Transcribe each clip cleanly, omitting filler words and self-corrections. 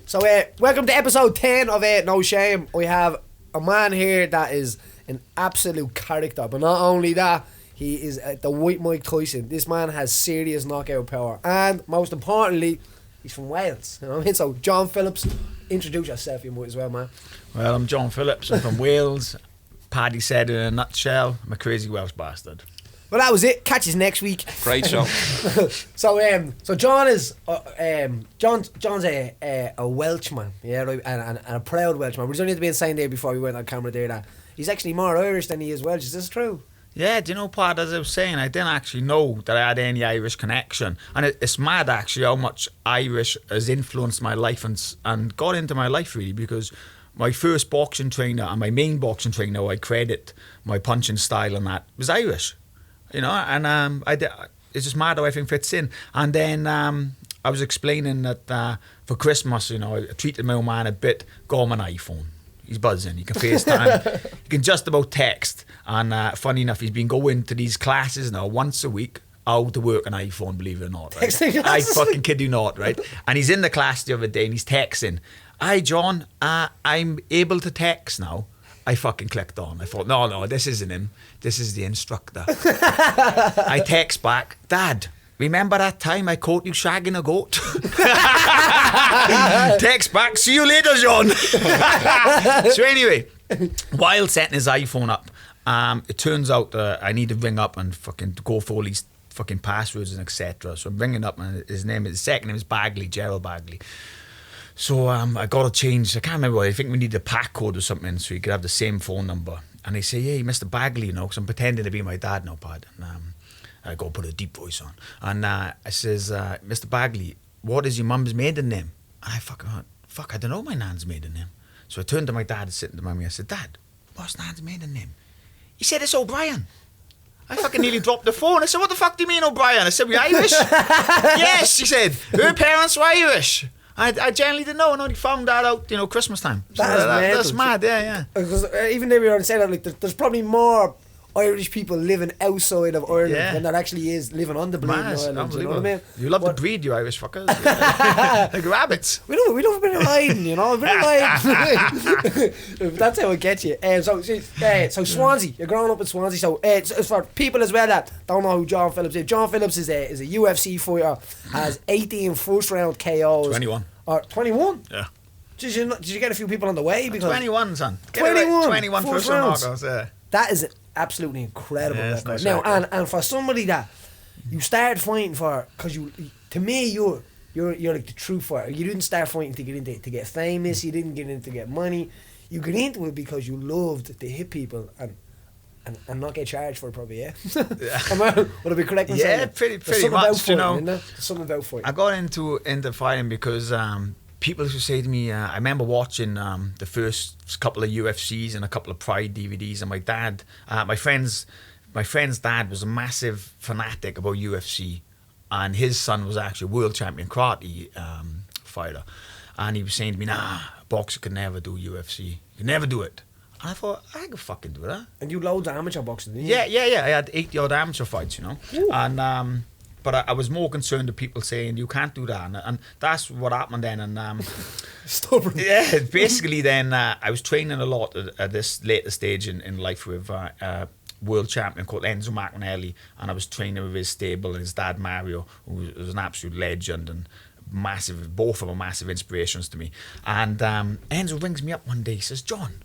So, welcome to episode 10 of No Shame. We have a man here that is an absolute character, but not only that, he is the white Mike Tyson. This man has serious knockout power, and most importantly, he's from Wales. You know what I mean? So, John Phillips, introduce yourself, you might as well, man. Well, I'm John Phillips. I'm from Wales. Paddy said in a nutshell, I'm a crazy Welsh bastard. Well, that was it. Catch us next week. Great show. So John is John's a Welshman, yeah, right, and a proud Welshman. We just need to be saying there before we went on camera there that he's actually more Irish than he is Welsh. Is this true? Yeah, do you know, Pat, as I was saying, I didn't actually know that I had any Irish connection. And it's mad, actually, how much Irish has influenced my life and got into my life, really, because my first boxing trainer and my main boxing trainer, I credit my punching style and that, was Irish. You know, and it's just mad how everything fits in. And then I was explaining that for Christmas, you know, I treated my old man a bit, got him an iPhone. He's buzzing, he can FaceTime, he can just about text. And funny enough, he's been going to these classes now once a week, how to work an iPhone, believe it or not. Right? I fucking kid you not, right? And he's in the class the other day and he's texting, "Hi John, I'm able to text now." I fucking clicked on. I thought, no, this isn't him. This is the instructor. I text back, "Dad, remember that time I caught you shagging a goat?" Text back, "See you later, John." So anyway, while setting his iPhone up, it turns out I need to ring up and fucking go for all these fucking passwords and etc. So I'm ringing up and his second name is Bagley, Gerald Bagley. So I got to change, I can't remember, I think we need a pack code or something so you could have the same phone number. And they say, "Hey, Mr. Bagley," you know, because I'm pretending to be my dad now, Pad. And I got to put a deep voice on. And I says, "Mr. Bagley, what is your mum's maiden name?" And I fucking went, "Fuck, I don't know my nan's maiden name." So I turned to my dad sitting to mummy. I said, "Dad, what's nan's maiden name?" He said, "It's O'Brien." I fucking nearly dropped the phone. I said, "What the fuck do you mean, O'Brien?" I said, "We Irish?" "Yes," she said, "her parents were Irish." I generally didn't know, and only found that out, you know, Christmas time. So that's mad, yeah. Because even though we already said that, like, there's probably more Irish people living outside of Ireland than there actually is living on the bleeding island. You know what I mean? You love to breed, you Irish fuckers. Like rabbits. We love a bit of riding, you know, a bit of riding. That's how it gets you. So Swansea, you're growing up in Swansea. So it's for people as well that don't know who John Phillips is. John Phillips is a UFC fighter, has 18 first round KOs. 21. Or 21? Yeah. Did you get a few people on the way? Because 21, son. 21 first round knockouts, yeah. That is absolutely incredible record. Nice now, record. and for somebody that you started fighting for, because to me you're like the true fighter. You didn't start fighting to get into to get famous. You didn't get into to get money. You got into it because you loved to hit people and not get charged for it, probably. Yeah. Would I be correct in saying that? pretty much. You know, there's something about fighting. I got into fighting because people used to say to me, I remember watching the first couple of UFCs and a couple of Pride DVDs, and my dad, my friend's dad was a massive fanatic about UFC, and his son was actually a world champion karate fighter, and he was saying to me, "Nah, a boxer could never do UFC. You could never do it." And I thought, I could fucking do that. And you loads of amateur boxing, didn't you? Yeah. I had 80 odd amateur fights, you know. Ooh. And but I was more concerned with people saying you can't do that, and that's what happened then. And stubborn. Yeah, basically then I was training a lot at this later stage in life with world champion called Enzo McNally, and I was training with his stable and his dad Mario, who was an absolute legend and massive. Both of them massive inspirations to me. And Enzo rings me up one day. He says, "John,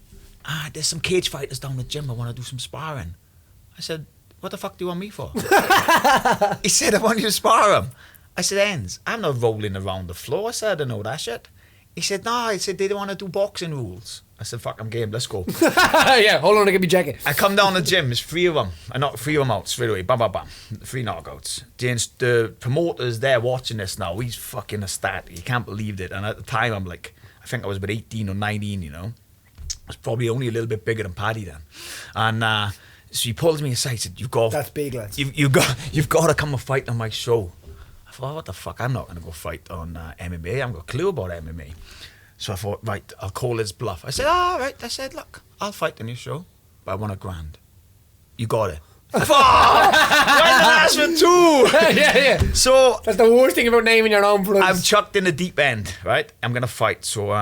there's some cage fighters down the gym. I want to do some sparring." I said, "What the fuck do you want me for?" He said, "I want you to spar him." I said, "Enz, I'm not rolling around the floor." I said, "I don't know that shit." He said, "No," he said, "they don't want to do boxing rules." I said, "Fuck, I'm game, let's go." Yeah, hold on, I get me jacket. I come down the gym, there's three of them. I knocked 3 of them out straight away, bam, bam, bam. 3 knockouts. The promoter's there watching this now, he's fucking ecstatic, he can't believe it. And at the time, I'm like, I think I was about 18 or 19, you know. I was probably only a little bit bigger than Paddy then. And so he pulls me aside and said, "That's big, lads. You've got to come and fight on my show." I thought, "What the fuck, I'm not going to go fight on MMA, I haven't got a clue about MMA." So I thought, right, I'll call his bluff. I said, "All right." I said, "Look, I'll fight on your show, but I want $1,000. You got it." Fuck! Why did I ask for 2? Yeah. So That's the worst thing about naming your own brothers. I'm chucked in the deep end, right? I'm gonna fight. So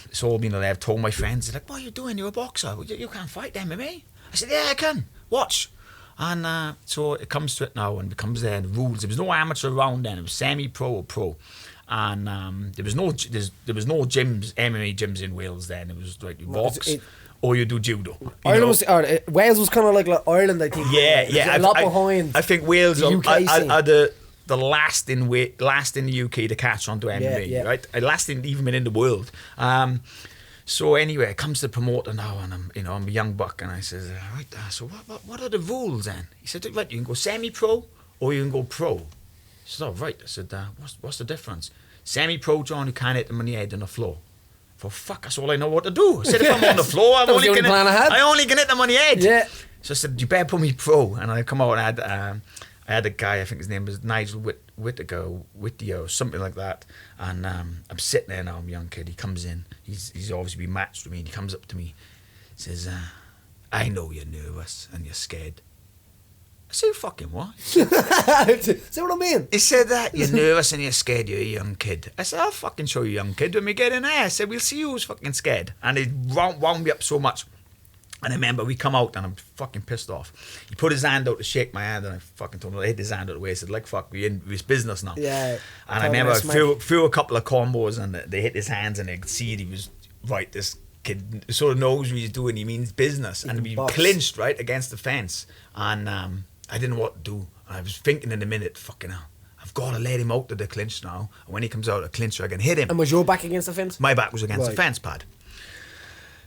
it's all been I've told my friends, they're like, what are you doing? You're a boxer. You can't fight MMA. I said, yeah, I can. Watch. And so it comes to it now, and it becomes the rules. There was no amateur around then. It was semi-pro or pro. And there was no gyms, MMA gyms in Wales then. It was like you box or you do judo. Ireland was, Wales was kind of like Ireland, I think. Yeah. A lot behind. I think Wales the UK are the last in the UK to catch on to MMA, right? Last in even in the world. So anyway, it comes to the promoter now, and I'm a young buck, and I says, right, so what are the rules then? He said, right, you can go semi-pro or you can go pro. He said, oh, right. I said, what's the difference? Semi-pro, John, you can't hit them on the head on the floor. For fuck, that's all I know what to do. I said, if I'm on the floor, I only can hit them on the head. Yeah. So I said, you better put me pro. And I come out and I had a guy, I think his name was Nigel Whittier or something like that. And I'm sitting there now, I'm a young kid. He comes in. He's obviously been matched with me. And he comes up to me, says, I know you're nervous and you're scared. I said, fucking what? See what I mean? He said that you're nervous and you're scared, you're a young kid. I said, I'll fucking show you, young kid, when we get in there. I said, we'll see who's fucking scared. And he wound me up so much. And I remember we come out and I'm fucking pissed off. He put his hand out to shake my hand, and I fucking told him, I hit his hand out the way. I said, like, fuck, we in this business now. Yeah. And I remember I threw a couple of combos, and they hit his hands, and I could see he was, right, this kid sort of knows what he's doing. He means business. And we clinched, right, against the fence. And I didn't know what to do. And I was thinking in a minute, fucking hell, I've got to let him out of the clinch now. And when he comes out of the clinch, I can hit him. And was your back against the fence? My back was against the fence pad.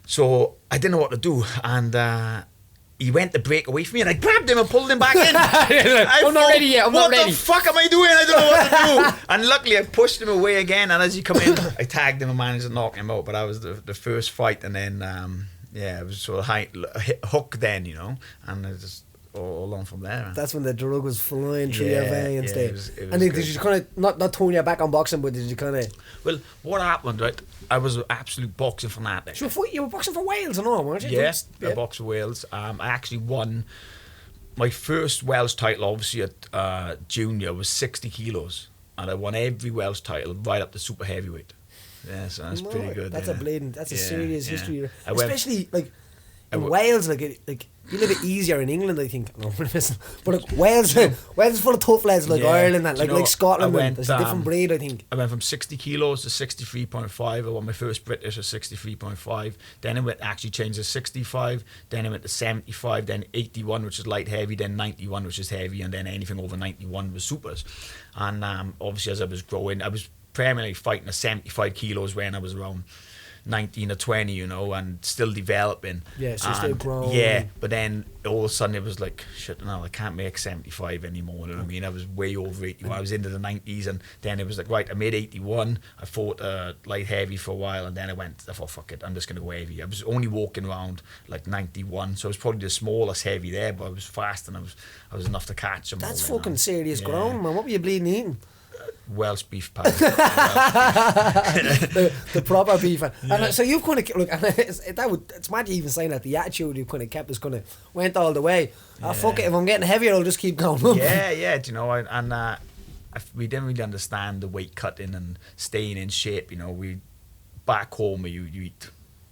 So I didn't know what to do. And he went to break away from me, and I grabbed him and pulled him back in. I'm not ready yet. What the fuck am I doing? I don't know what to do. And luckily I pushed him away again. And as he come in, I tagged him and managed to knock him out. But that was the first fight. And then, it was sort of hook then, And I just... all on from there. That's when the drug was flying through your veins. It was and then did you kind of not turn your back on boxing, but did you kind of? Well, what happened, right? I was an absolute boxing fanatic. So you were boxing for Wales and all, weren't you? Yes, I boxed for Wales. I actually won my first Welsh title. Obviously at junior was 60 kilos, and I won every Welsh title right up to super heavyweight. Yeah, so that's pretty good. That's a serious history, especially in Wales, like you live it easier in England, I think. No, but Wales is full of tough lads like Ireland and like Scotland. There's a different breed, I think. I went from 60 kilos to 63.5. I won my first British at 63.5. Then I went actually changed to 65. Then I went to 75. Then 81, which is light heavy. Then 91, which is heavy. And then anything over 91 was supers. And obviously as I was growing, I was primarily fighting at 75 kilos when I was around 19 or 20, and still developing. Yeah, so still growing. Yeah, but then all of a sudden it was like, shit, no, I can't make 75 anymore, you know what I mean? I was way over 81. I was into the 90s, and then it was like, right, I made 81. I fought light heavy for a while, and then I thought, fuck it, I'm just going to go heavy. I was only walking around like 91, so I was probably the smallest heavy there, but I was fast, and I was enough to catch them. That's fucking serious ground, man. What were you bleeding eating? Welsh beef patty. the proper beef. And so you've kind of look, and it's mad you even saying that the attitude you kind of kept is kind of went all the way. Fuck it, if I'm getting heavier, I'll just keep going up. Yeah. We didn't really understand the weight cutting and staying in shape. We back home you eat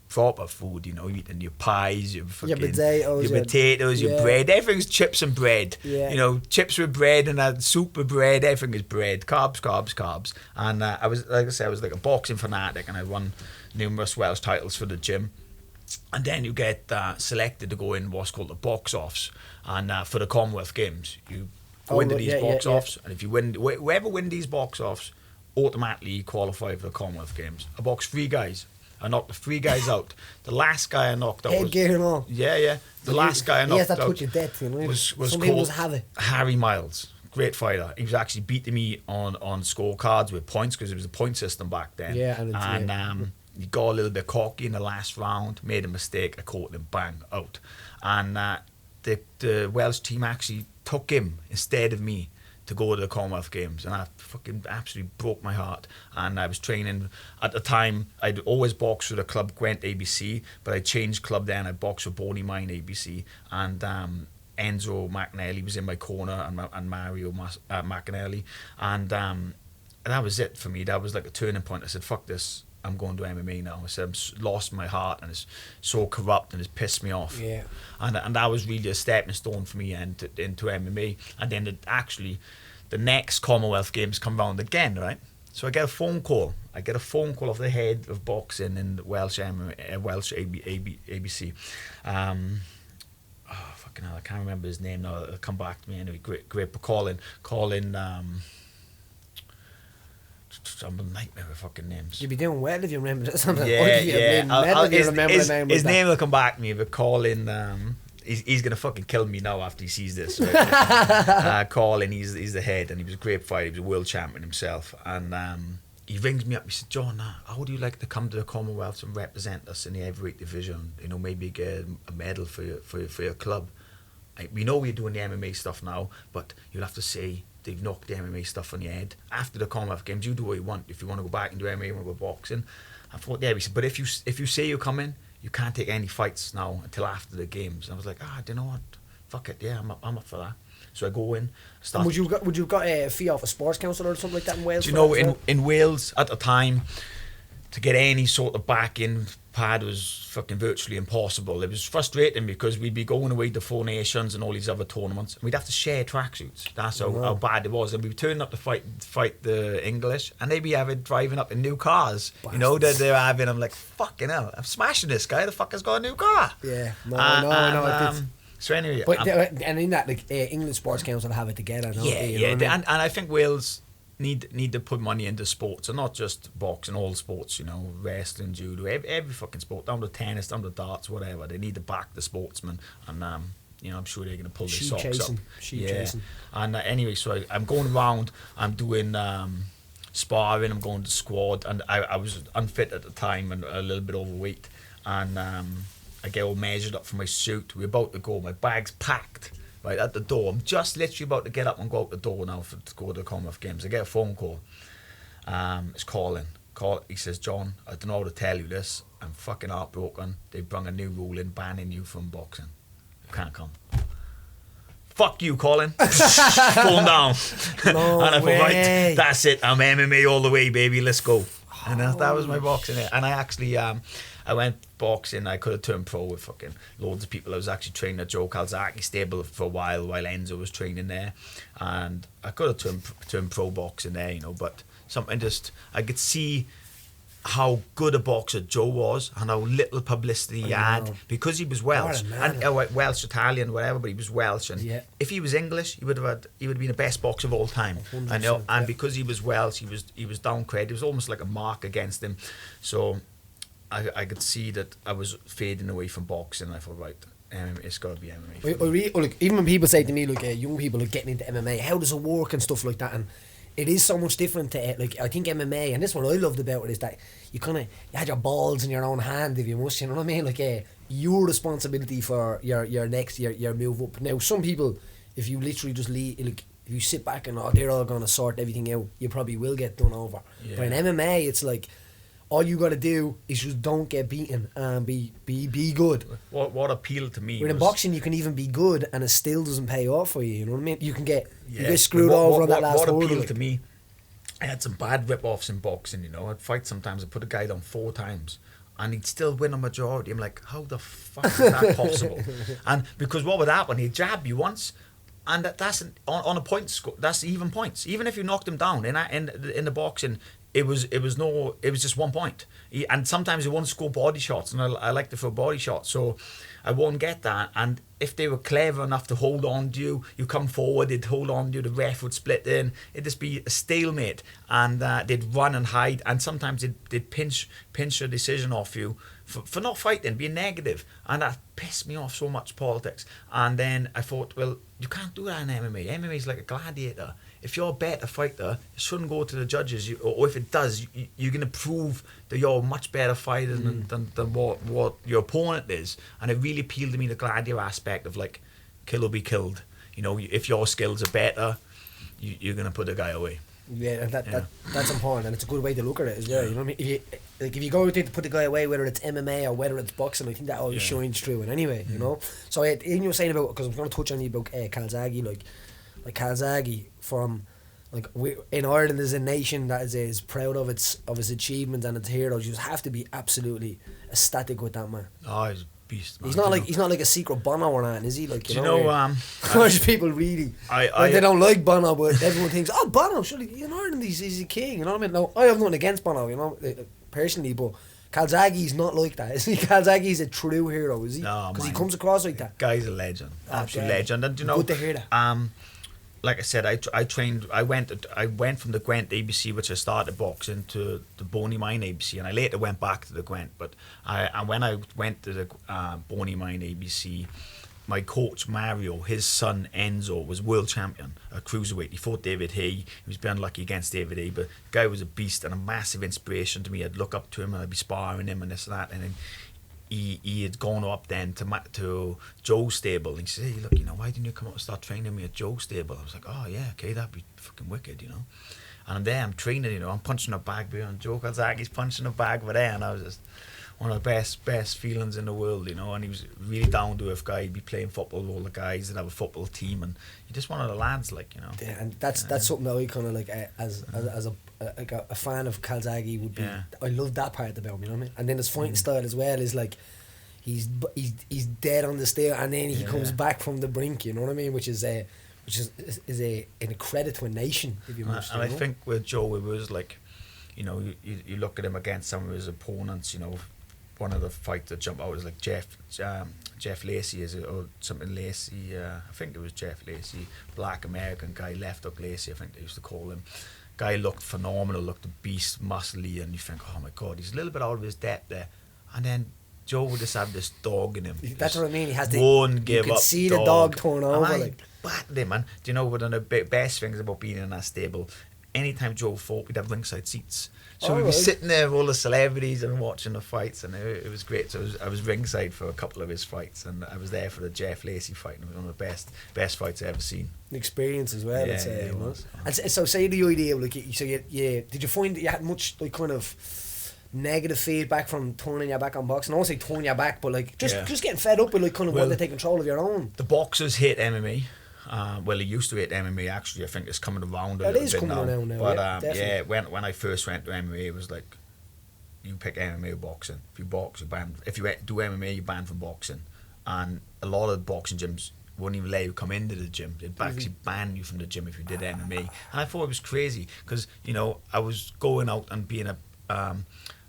proper food, you eating your pies, your potatoes, your bread. Everything's chips and bread. Yeah. Chips with bread and soup with bread. Everything is bread. Carbs. And I was like a boxing fanatic, and I won numerous Welsh titles for the gym. And then you get selected to go in what's called the box-offs, and for the Commonwealth Games, you go into these box-offs, and if you win, whoever win these box-offs, automatically qualify for the Commonwealth Games. I boxed 3 guys. I knocked the 3 guys out. The last guy I knocked out gear and all. Yeah. The last guy I knocked out put you dead, was called Harry Miles. Great fighter. He was actually beating me on scorecards with points because it was a point system back then. Yeah, he got a little bit cocky in the last round, made a mistake, I caught him, bang, out. And the Welsh team actually took him instead of me to go to the Commonwealth Games, and I fucking absolutely broke my heart. And I was training at the time. I'd always boxed with a club Gwent ABC, but I changed club then. I boxed with Boney Mine ABC, and Enzo McNally was in my corner, and Mario McAnally, and that was it for me. That was like a turning point. I said, fuck this, I'm going to MMA now. I said, I've lost my heart, and it's so corrupt, and it's pissed me off. Yeah. And that was really a stepping stone for me into MMA. And then the next Commonwealth Games come round again, right? So I get a phone call. Off the head of boxing in the Welsh ABC. Fucking hell, I can't remember his name now. It'll come back to me anyway. Great, but calling. I'm a nightmare with fucking names. You'd be doing well if you remember something. Yeah. His His name will come back to me, but Colin. He's gonna fucking kill me now after he sees this. Right? Colin, he's the head, and he was a great fighter. He was a world champion himself, and he rings me up. He said, "John, how would you like to come to the Commonwealth and represent us in the heavyweight division? You know, maybe get a medal for your club. We know we're doing the MMA stuff now, but you'll have to say they've knocked the MMA stuff on your head. After the Commonwealth Games, you do what you want. If you want to go back and do MMA, you want to go boxing." I thought, yeah. He said, but if you say you come in, you can't take any fights now until after the games. And I was like, do you know what? Fuck it, yeah, I'm up for that. So I go in. And would you have got a fee off a sports council or something like that in Wales? Do you know, in Wales at the time, to get any sort of backing, Pad, was fucking virtually impossible. It was frustrating because we'd be going away to Four Nations and all these other tournaments, and we'd have to share tracksuits. That's how bad it was. And we'd turn up to fight the English, and they'd be driving up in new cars. Bastards. You know, they're having. I'm like, fucking hell, I'm smashing this guy. The fucker's got a new car. Yeah, no. So anyway, but and in that, like, England Sports Council have it together. Don't they? You know what I mean? And I think Wales need to put money into sports, and not just boxing, all sports, you know, wrestling, judo, every fucking sport, down to tennis, down to darts, whatever. They need to back the sportsmen, and you know, I'm sure they're going to pull their socks up. Chasing. And anyway, so I'm going around, I'm doing sparring, I'm going to squad, and I was unfit at the time and a little bit overweight, and I get all measured up for my suit. We're about to go, my bag's packed. Right at the door, I'm just literally about to get up and go out the door now to go to the Commonwealth Games. I get a phone call. It's Colin. He says, "John, I don't know how to tell you this. I'm fucking heartbroken. They brought a new rule in banning you from boxing. You can't come." Fuck you, Colin. Phone down. No and I thought, way. right, that's it. I'm MMA all the way, baby. Let's go. And that was my boxing. And I actually, I went boxing. I could have turned pro with fucking loads of people. I was actually training at Joe Calzaghe stable for a while Enzo was training there, and I could have turned pro boxing there, you know. But something just, I could see how good a boxer Joe was and how little publicity he had because he was Welsh and Welsh, Italian, whatever. But he was Welsh, and if he was English, he would have been the best boxer of all time. I know, and because he was Welsh, he was down cred. It was almost like a mark against him. So I could see that I was fading away from boxing. I thought, right, it's got to be MMA. Look, even when people say to me, like, young people are getting into MMA, how does it work and stuff like that, and it is so much different to, like, I think MMA, and this is what I loved about it, is that you had your balls in your own hand, if you must, you know what I mean? Like, your responsibility for your next your move up. Now, some people, if you literally just if you sit back and they're all going to sort everything out, you probably will get done over. Yeah. But in MMA, it's like, all you got to do is just don't get beaten and be good. What appealed to me in boxing, you can even be good and it still doesn't pay off for you. You know what I mean? You can get screwed over on that last hurdle. What appealed to me, I had some bad rip-offs in boxing. You know, I'd fight sometimes. I'd put a guy down 4 times, and he'd still win a majority. I'm like, how the fuck is that possible? And because what would happen? He'd jab you once, and that's on a point score. That's even points. Even if you knocked him down in the boxing. It was just 1 point, and sometimes he won't score body shots, and I like to throw body shots, so I won't get that. And if they were clever enough to hold on to you, you come forward, they'd hold on to you, the ref would split in, it'd just be a stalemate, and they'd run and hide, and sometimes they'd pinch a decision off you for not fighting, being negative, and that pissed me off so much, politics. And then I thought, well, you can't do that in MMA. MMA is like a gladiator. If you're a better fighter, it shouldn't go to the judges, or if it does, you're going to prove that you're a much better fighter than what your opponent is. And it really appealed to me, the gladiator aspect of, like, kill or be killed. You know, if your skills are better, you're going to put the guy away. Yeah, and that's important, and it's a good way to look at it as well. You know what I mean? If you go to put the guy away, whether it's MMA or whether it's boxing, I think that always shines through. And anyway, you know. So you were saying about, because I'm going to touch on you about Calzaghe, like Calzaghe from. Like in Ireland, there's a nation that is proud of his achievements and its heroes. You just have to be absolutely ecstatic with that man. Oh, he's a beast, man. He's not like a secret Bono or anything, is he? Like, you know, most people really they don't like Bono, but everyone thinks, oh, Bono, surely in Ireland he's a king. You know what I mean? No, I have nothing against Bono, you know, personally, but Calzaghe's not like that, is he? Calzaghe's a true hero, is he? No, because he comes across like that. Guy's a legend, absolute legend, and you know, good to hear that. Like I said, I trained. I went from the Gwent ABC, which I started boxing, to the Boney Mine ABC, and I later went back to the Gwent. But when I went to the Boney Mine ABC, my coach Mario, his son Enzo, was world champion at cruiserweight. He fought David Hay. He was a bit unlucky against David Hay, but the guy was a beast and a massive inspiration to me. I'd look up to him and I'd be sparring him and this and that, and then he had gone up then to Joe's stable, and he said, hey, look, you know, why didn't you come up and start training me at Joe's stable? I was like, oh yeah, okay, that'd be fucking wicked, you know. And I'm there, I'm training, you know, I'm punching a bag behind Joe Calzaghe's punching a bag over there, and I was just one of the best feelings in the world, you know. And he was really down to earth guy. He'd be playing football with all the guys and have a football team, and he just one of the lads, like, you know. Yeah, and that's something that I kind of like as a fan of Calzaghe would be. Yeah. I love that part about him, you know what I mean? And then his fighting style as well is like he's dead on the stair, and then he comes back from the brink, you know what I mean? Which is a credit to a nation, if you must. And I think with Joe, it was like, you know, you look at him against some of his opponents, you know. One of the fights that jumped out was like Jeff Lacey, or something Lacey. I think it was Jeff Lacey, black American guy, left hook Lacey, I think they used to call him. Guy looked phenomenal, looked a beast, muscly, and you think, oh my God, he's a little bit out of his depth there. And then Joe would just have this dog in him. That's what I mean. He has to. You can see the dog torn over. Like, battered him, man. Do you know one of the best things about being in that stable? Anytime Joe fought, we'd have ringside seats. So we'd be sitting there with all the celebrities and watching the fights, and it was great. So I was ringside for a couple of his fights, and I was there for the Jeff Lacey fight, and it was one of the best fights I ever seen. The experience as well, yeah, I'd say. It was. And so say the idea, like, so did you find that you had much, like, kind of negative feedback from turning your back on boxing? I won't say turning your back, but like just getting fed up with, like, kind of wanting to take control of your own. The boxers hate MMA. Well, he used to hate MMA. Actually, I think it's coming around a little bit now. It is coming around now. But when I first went to MMA, it was like, you pick MMA or boxing. If you box, you're banned. If you do MMA, you're banned from boxing. And a lot of boxing gyms wouldn't even let you come into the gym. They'd actually ban you from the gym if you did MMA. And I thought it was crazy because, you know, I was going out and being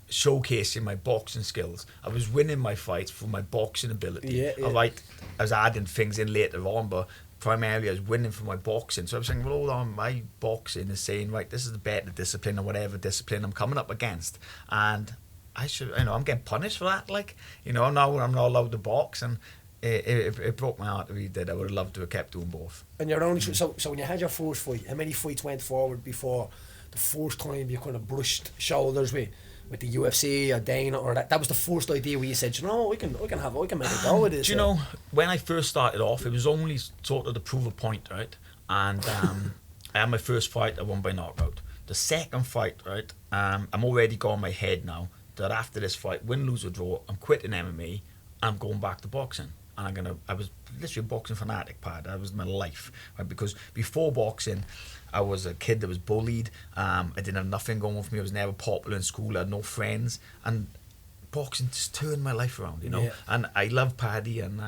showcasing my boxing skills. I was winning my fights for my boxing ability. I was adding things in later on, but primarily I was winning for my boxing. So I was saying, well, hold on, my boxing is saying, right, this is the better discipline or whatever discipline I'm coming up against, and I should, you know, I'm getting punished for that, like, you know, now I'm not allowed to box, and it broke my heart to read that. I would have loved to have kept doing both. And you're only so when you had your first fight, how many fights went forward before the first time you kind of brushed shoulders with the UFC or Dana, or that was the first idea where you said, you know, I can make a go with this? Do you know, when I first started off, it was only sort of to prove a point, right? And I had my first fight, I won by knockout. The second fight, right, I'm already got in my head now that after this fight, win, lose or draw, I'm quitting MMA, I'm going back to boxing. And I was literally a boxing fanatic, Pad. That was my life, right? Because before boxing, I was a kid that was bullied. I didn't have nothing going for me. I was never popular in school. I had no friends. And boxing just turned my life around, you know. Yeah. And I love Paddy and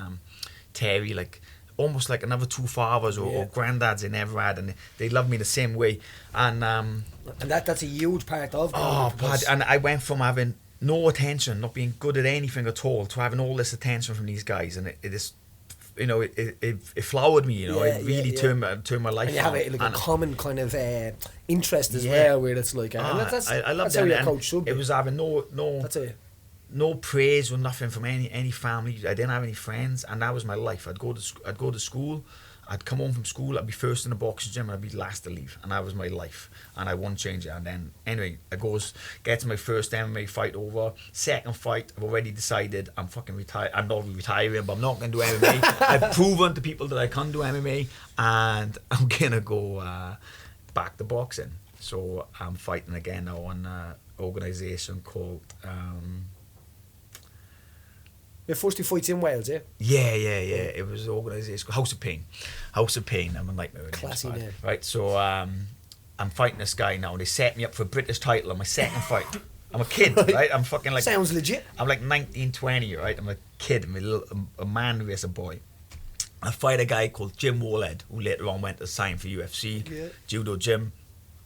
Terry, like almost like another two fathers or granddads they never had, and they love me the same way. And that's a huge part of it. Oh, Paddy, and I went from having no attention, not being good at anything at all, to having all this attention from these guys, and it is, you know, it flowered me, you know. It really turned my life. And you have a common kind of interest as well, where it's like, I love that. How coach should be. It was having no praise or nothing from any family. I didn't have any friends, and that was my life. I'd go to school. I'd come home from school, I'd be first in the boxing gym, and I'd be last to leave, and that was my life, and I wouldn't change it. And then, anyway, gets my first MMA fight over. Second fight, I've already decided I'm fucking retired. I'm not retiring, but I'm not going to do MMA. I've proven to people that I can do MMA, and I'm going to go back to boxing. So I'm fighting again now on an organisation called. Your first 2 fights in Wales, yeah? Yeah. It was an organisation called House of Pain. House of Pain. I'm a nightmare with names, Classy name. right? So I'm fighting this guy now. They set me up for a British title on my second fight. I'm a kid, right? I'm fucking like. Sounds legit. I'm like 19, 20, right? I'm a kid. I'm a man who is a boy. I fight a guy called Jim Warhead, who later on went to sign for UFC, Judo Jim.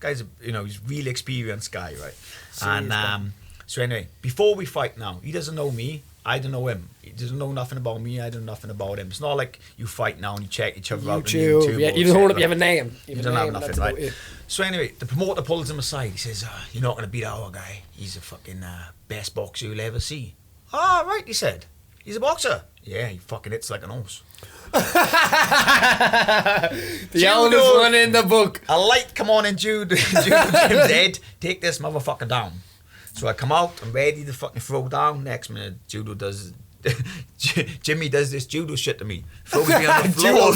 Guy's, he's a really experienced guy, right? And so anyway, before we fight now, he doesn't know me. I don't know him. He doesn't know nothing about me. I don't know nothing about him. It's not like you fight now and you check each other out on YouTube. Yeah, you don't have a name. You don't have nothing, right? So anyway, the promoter pulls him aside. He says, "You're not going to beat our guy. He's the fucking best boxer you'll ever see." "Ah, right," he said. "He's a boxer." "Yeah, he fucking hits like an horse." The oldest one in the book. A light come on in Judo Jim's head. "Take this motherfucker down." So I come out, I'm ready to fucking throw down. Next minute, Jimmy does this judo shit to me. Throws me on the floor.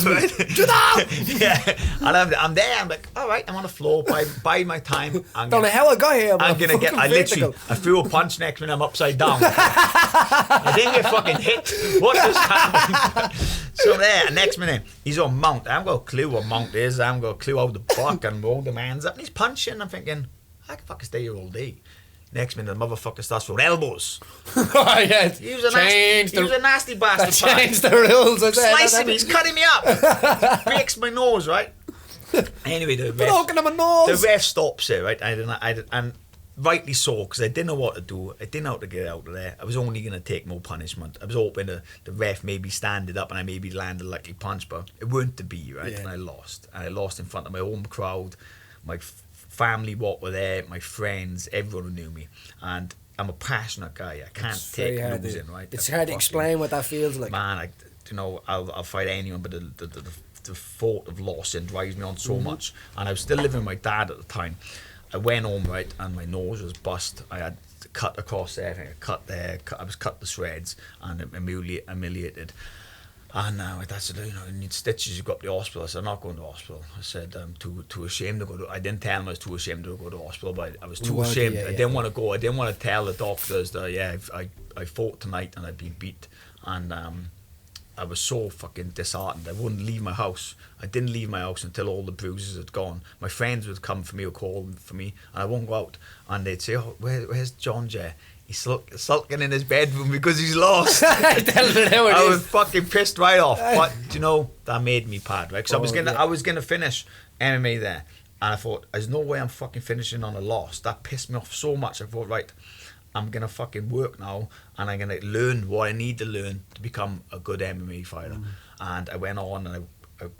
Yeah. And I'm there, I'm like, all right, I'm on the floor, buy my time. Don't know how I got here, I threw a punch, next minute I'm upside down. I didn't get fucking hit. What just happened? So there, next minute, he's on mount. I haven't got a clue what mount is. I haven't got a clue how the fuck and roll the man's up. And he's punching. I'm thinking, I can fucking stay here all day. Next minute, the motherfucker starts throwing elbows. Yeah, he was a nasty bastard. Changed the rules. Slicing me, he's cutting me up. Breaks my nose, right? Anyway, the ref stops it, right? And rightly so, because I didn't know what to do. I didn't know how to get out of there. I was only going to take more punishment. I was hoping the ref maybe stand it up and I maybe land a lucky punch, but it weren't to be, right? Yeah. And I lost. And I lost in front of my own crowd, my family what were there, my friends, everyone who knew me. And I'm a passionate guy. I can't take losing, right? It's hard to explain what that feels like. Man, I'll fight anyone, but the thought of losing drives me on so much. And I was still living with my dad at the time. I went home, right, and my nose was bust. I had cut across everything. I was cut to shreds and humiliated. And my dad said, you need stitches, you go up to the hospital. I said, I'm not going to the hospital. I said, I'm too ashamed to go to. I didn't tell him I was too ashamed to go to the hospital, but I was too ashamed. I didn't want to go. I didn't want to tell the doctors that, I fought tonight and I'd been beat. And I was so fucking disheartened. I wouldn't leave my house. I didn't leave my house until all the bruises had gone. My friends would come for me or call for me, and I wouldn't go out. And they'd say, where's John Jay? He's sulking in his bedroom because he's lost. I was fucking pissed right off. But that made me pad, right? Because I was gonna finish MMA there, and I thought, there's no way I'm fucking finishing on a loss. That pissed me off so much. I thought, right, I'm gonna fucking work now, and I'm gonna learn what I need to learn to become a good MMA fighter. And I went on, and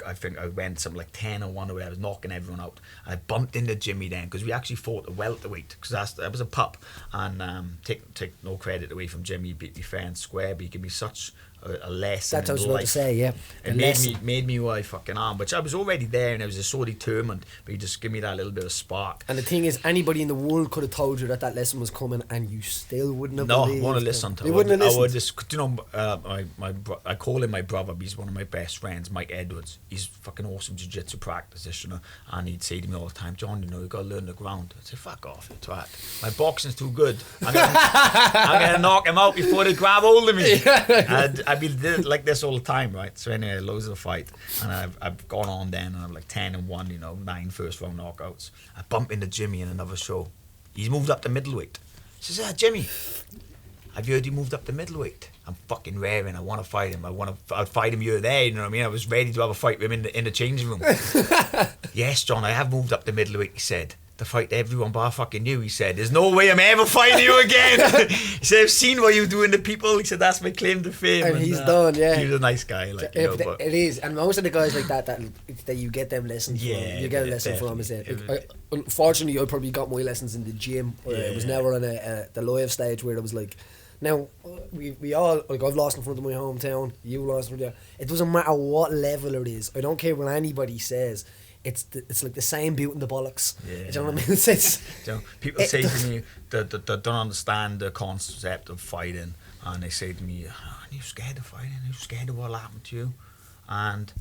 I think I went something like 10-1 or whatever. I was knocking everyone out. I bumped into Jimmy then because we actually fought a welterweight because I was a pup. And take no credit away from Jimmy. He beat me fair and square, but he gave me such a lesson. That's what I was about to say, yeah. It made me who I fucking am, which I was already there and I was just so determined, but he just gave me that little bit of spark. And the thing is, anybody in the world could have told you that lesson was coming and you still wouldn't have believed. No, I want to listen to it. You wouldn't have listened. I would just, I call him my brother, but he's one of my best friends, Mike Edwards. He's fucking awesome jiu-jitsu practitioner, and he'd say to me all the time, John, you got to learn the ground. I'd say, fuck off, you twat. My boxing's too good. I'm gonna knock him out before they grab hold of me. And I've been like this all the time, right? So anyway, loads of the fight, and I've gone on then, and I'm like 10-1, 9 first round knockouts. I bump into Jimmy in another show. He's moved up to middleweight. He says, Jimmy, I've heard you moved up to middleweight. I'm fucking raring. I want to fight him. I'd fight him. You're there. You know what I mean? I was ready to have a fight with him in the changing room. Yes, John, I have moved up to middleweight. He said, to fight everyone but fucking you. He said, there's no way I'm ever fighting you again. He said, I've seen what you doing to people. He said, that's my claim to fame. And he's done, yeah. He was a nice guy, like, but it is, and most of the guys like that you get them lessons from. You get a lesson from. Unfortunately, I probably got my lessons in the gym. It was never on the live stage where it was like. Now we all, like, I've lost in front of my hometown. You lost in front of. It doesn't matter what level it is. I don't care what anybody says. It's like the same boot in the bollocks. Yeah. Do you know what I mean? People say to me that don't understand the concept of fighting, and they say to me, "Are you scared of fighting? Are you scared of what'll happen to you?" And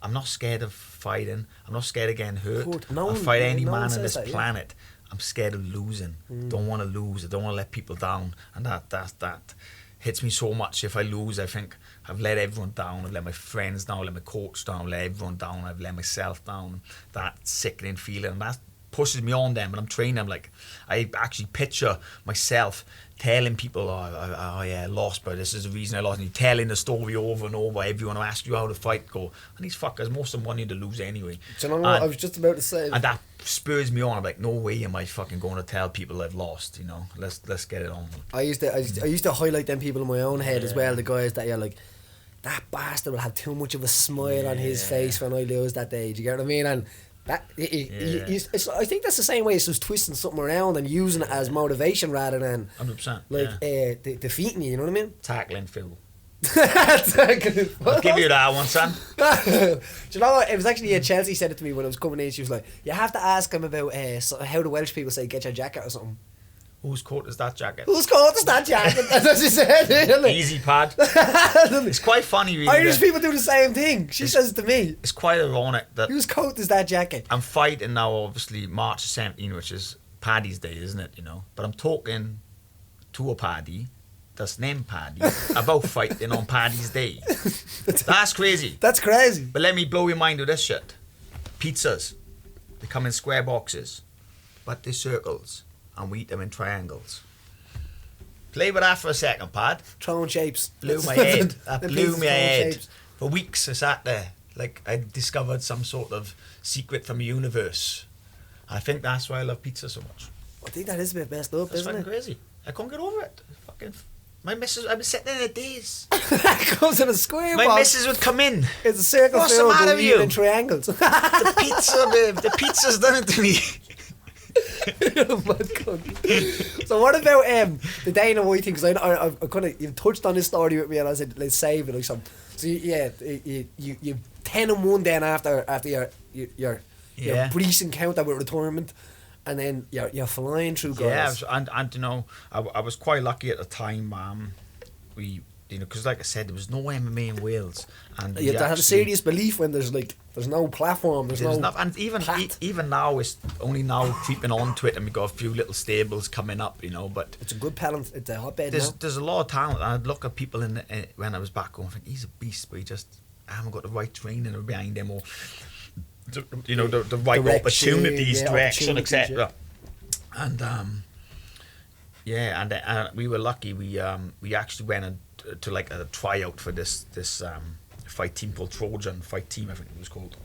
I'm not scared of fighting. I'm not scared of getting hurt. Good. I'll fight any no man one on says this that, yeah. planet. I'm scared of losing. Don't want to lose. I don't want to let people down. And that hits me so much. If I lose, I think I've let everyone down. I've let my friends down. I've let my coach down. I've let everyone down. I've let myself down. That sickening feeling. That pushes me on them. And I'm training. I'm like, I actually picture myself telling people, oh yeah, I lost, but this is the reason I lost. And you're telling the story over and over. Everyone who asks you how the fight go. And these fuckers, most of them want you to lose anyway. Do you know what I was just about to say? And that spurs me on. I'm like, no way am I fucking going to tell people I've lost, let's get it on. I used to highlight them people in my own head as well, the guys that you're like, that bastard will have too much of a smile on his face when I lose that day. Do you get what I mean? And that I think that's the same way. It's just twisting something around and using it as motivation rather than 100%. Defeating you. You know what I mean? Tackling Phil. I'll I'll give you that one, son. Do you know what? It was actually Chelsea said it to me when I was coming in. She was like, you have to ask him about how the Welsh people say get your jacket or something. Whose coat is that jacket? Whose coat is that jacket? That's what she said, really. Easy, Pad. It's quite funny, really. Irish people do the same thing. She says it to me. It's quite ironic that whose coat is that jacket? I'm fighting now, obviously, March 17, which is Paddy's Day, isn't it? But I'm talking to a Paddy that's named Paddy about fighting on Paddy's Day. That's crazy. That's crazy. But let me blow your mind with this shit. Pizzas, they come in square boxes, but they're circles, and we eat them in triangles. Play with that for a second, Pad. Throwing shapes. Blew my head. That The blew pizzas my throwing head. shapes. For weeks I sat there like I discovered some sort of secret from the universe. I think that's why I love pizza so much. I think that is a bit messed up, That's isn't fucking it? crazy. I can't get over it. Fucking my missus, I've been sitting there days. That comes in a square My box. missus would come in. It's a circle What's the filled matter with with you? even triangles. The pizza, babe. The pizza's done it to me. Oh my God. So what about the Dana White thing? Because I kind of, you've touched on this story with me, and I said let's save it or something. So you 10-1 then after your brief encounter with retirement, and then you're flying through girls. Yeah, and I was quite lucky at the time. Because like I said, there was no MMA in Wales, and You have to have a serious belief when there's no platform, there's no and even path. even now it's only now creeping onto it, and we got a few little stables coming up, But It's a good talent. It's a hotbed now. there's a lot of talent. And I'd look at people when I was back home, and think he's a beast, but I haven't got the right training behind him, or the right Direction, opportunities, direction, opportunities, etc. And and we were lucky. We actually went to like a tryout for this fight team called Trojan Fight Team, I think it was called.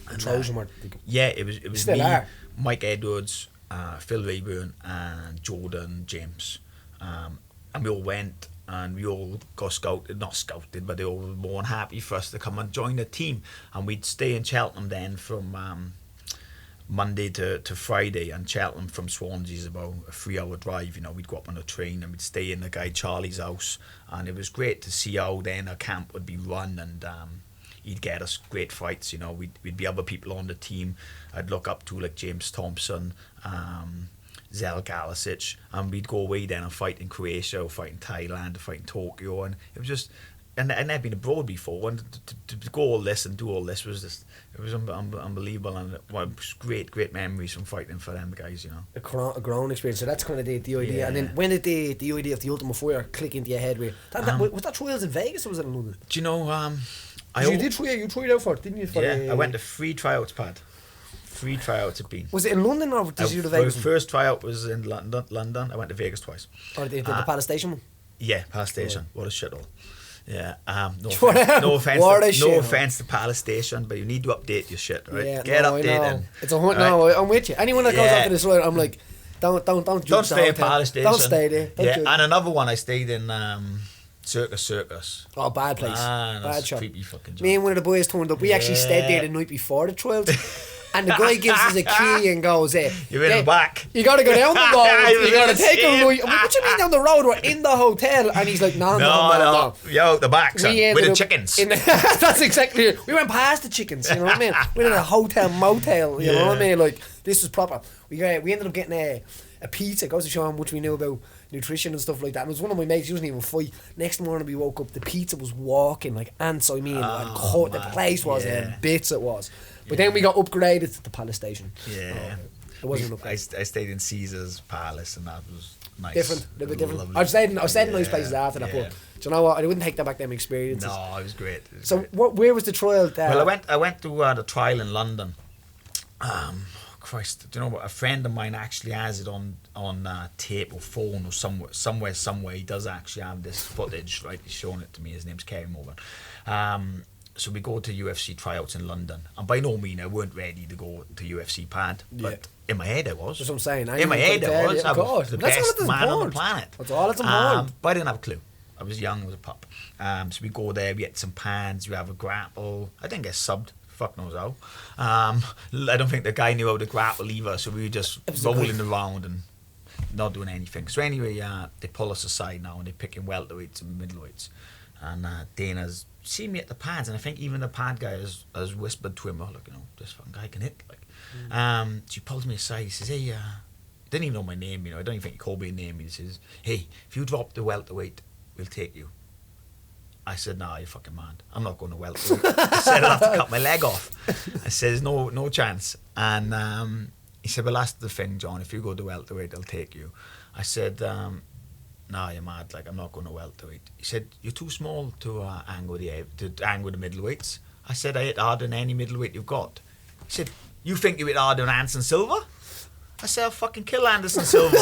And, Trojan were it was Still me, are. Mike Edwards, Phil Rayburn, and Jordan James, and we all went. And we all got not scouted, but they all were more than happy for us to come and join the team. And we'd stay in Cheltenham then from Monday to Friday. And Cheltenham from Swansea is about a 3-hour drive. We'd go up on a train and we'd stay in the guy Charlie's house. And it was great to see how then a camp would be run, and he'd get us great fights. We'd be other people on the team I'd look up to, like James Thompson, Zel Galicic, and we'd go away then and fight in Croatia, or fight in Thailand, or fight in Tokyo, and it was just, and I'd never been abroad before, and to go all this and do all this was just, it was unbelievable, and it was great memories from fighting for them guys, a grown experience. So that's kind of the idea. Yeah. And then when did the idea of the Ultimate Fighter click into your head? Was that trials in Vegas or was it in London? Do you know? You tried out for it, didn't you? I went to 3 tryouts, Pad. 3 tryouts had been. Was it in London or did you do the Vegas? The first tryout was in London. I went to Vegas twice. Or the Palace Station one? Yeah, Palace Station. What a shithole. Yeah. No What offense to Palace Station, but you need to update your shit, right? Yeah, Get updated. It's I'm with you. Anyone that goes after this road, I'm like, don't stay at Palace Station. Don't stay there. And another one I stayed in Circus. Oh, bad place. Bad Bad shop. creepy fucking job. Me and one of the boys turned up. We actually stayed there the night before the trials. And the guy gives us a key and goes, You're in the back. You got to go down the road. You got to take a him. right. I'm like, what you mean down the road? We're in the hotel. And he's like, no. You're out the back, son. We With the ended up chickens. That's exactly it. We went past the chickens, you know what I mean? We were in a hotel motel, you know what I mean? Like, This was proper. We ended up getting a pizza. It goes to show how much we knew about nutrition and stuff like that. And it was one of my mates. He wasn't even fight. Next morning we woke up. The pizza was walking like ants. I mean, and cut. The place was in bits. It was. But then we got upgraded to the Palace Station. Yeah. It wasn't I stayed in Caesar's Palace, and that was nice. Different, a little bit different. Lovely. I stayed in nice places after that, but do you know what? I wouldn't take that back. Them experiences. No, it was great. Where was the trial? Well, I went to the trial in London. Christ, do you know what? A friend of mine actually has it on tape or phone or somewhere. He does actually have this footage. Right, he's showing it to me. His name's Kerry Morgan. So we go to UFC tryouts in London, and by no means I weren't ready to go to UFC pad, but in my head I was. That's what I'm saying. In my head I was. I was the best man on the planet. That's all that's important. But I didn't have a clue. I was young, I was a pup. So we go there, we get some pads, we have a grapple. I didn't get subbed. Fuck knows how. I don't think the guy knew how to grapple either, so we were just rolling around and not doing anything. So anyway, they pull us aside now and they're picking welterweights and middleweights. And Dana's seen me at the pads, and I think even the pad guy has whispered to him, "Oh, look, this fucking guy can hit." She pulls me aside. He says, "Hey, didn't even know my name. I don't even think he called me a name." He says, "Hey, if you drop the welterweight, we'll take you." I said, "Nah, you're fucking mad. I'm not going to welterweight." I said, "I'll have to cut my leg off." I says, "No chance." And he said, "Well, that's the thing, John. If you go to welterweight, I'll take you." I said, "Nah, you're mad. Like, I'm not going to welterweight." He said, "You're too small to angle the middleweights." I said, "I hit harder than any middleweight you've got." He said, "You think you hit harder than Anderson Silva?" I said, "I'll fucking kill Anderson Silva."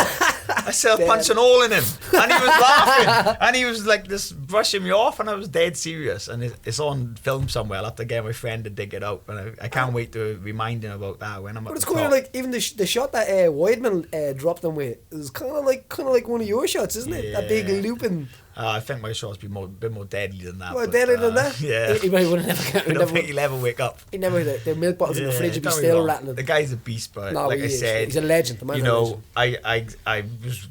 I said, "I'll punch an hole in him." And he was laughing. And he was like this brushing me off, and I was dead serious. And it's on film somewhere. I'll have to get my friend to dig it out. And I can't wait to remind him about that when I'm at the top. But it's kind of like, even the shot that Weidman dropped him with, is kind of like one of your shots, isn't it? That big looping. I think my shot's been a bit more deadly than that. More deadly than that? Yeah. He wouldn't never I don't think he'll ever wake up. He never, the milk bottles in the fridge would be still rattling. The guy's a beast, but no, like I said, he's a legend. The man's a legend. I was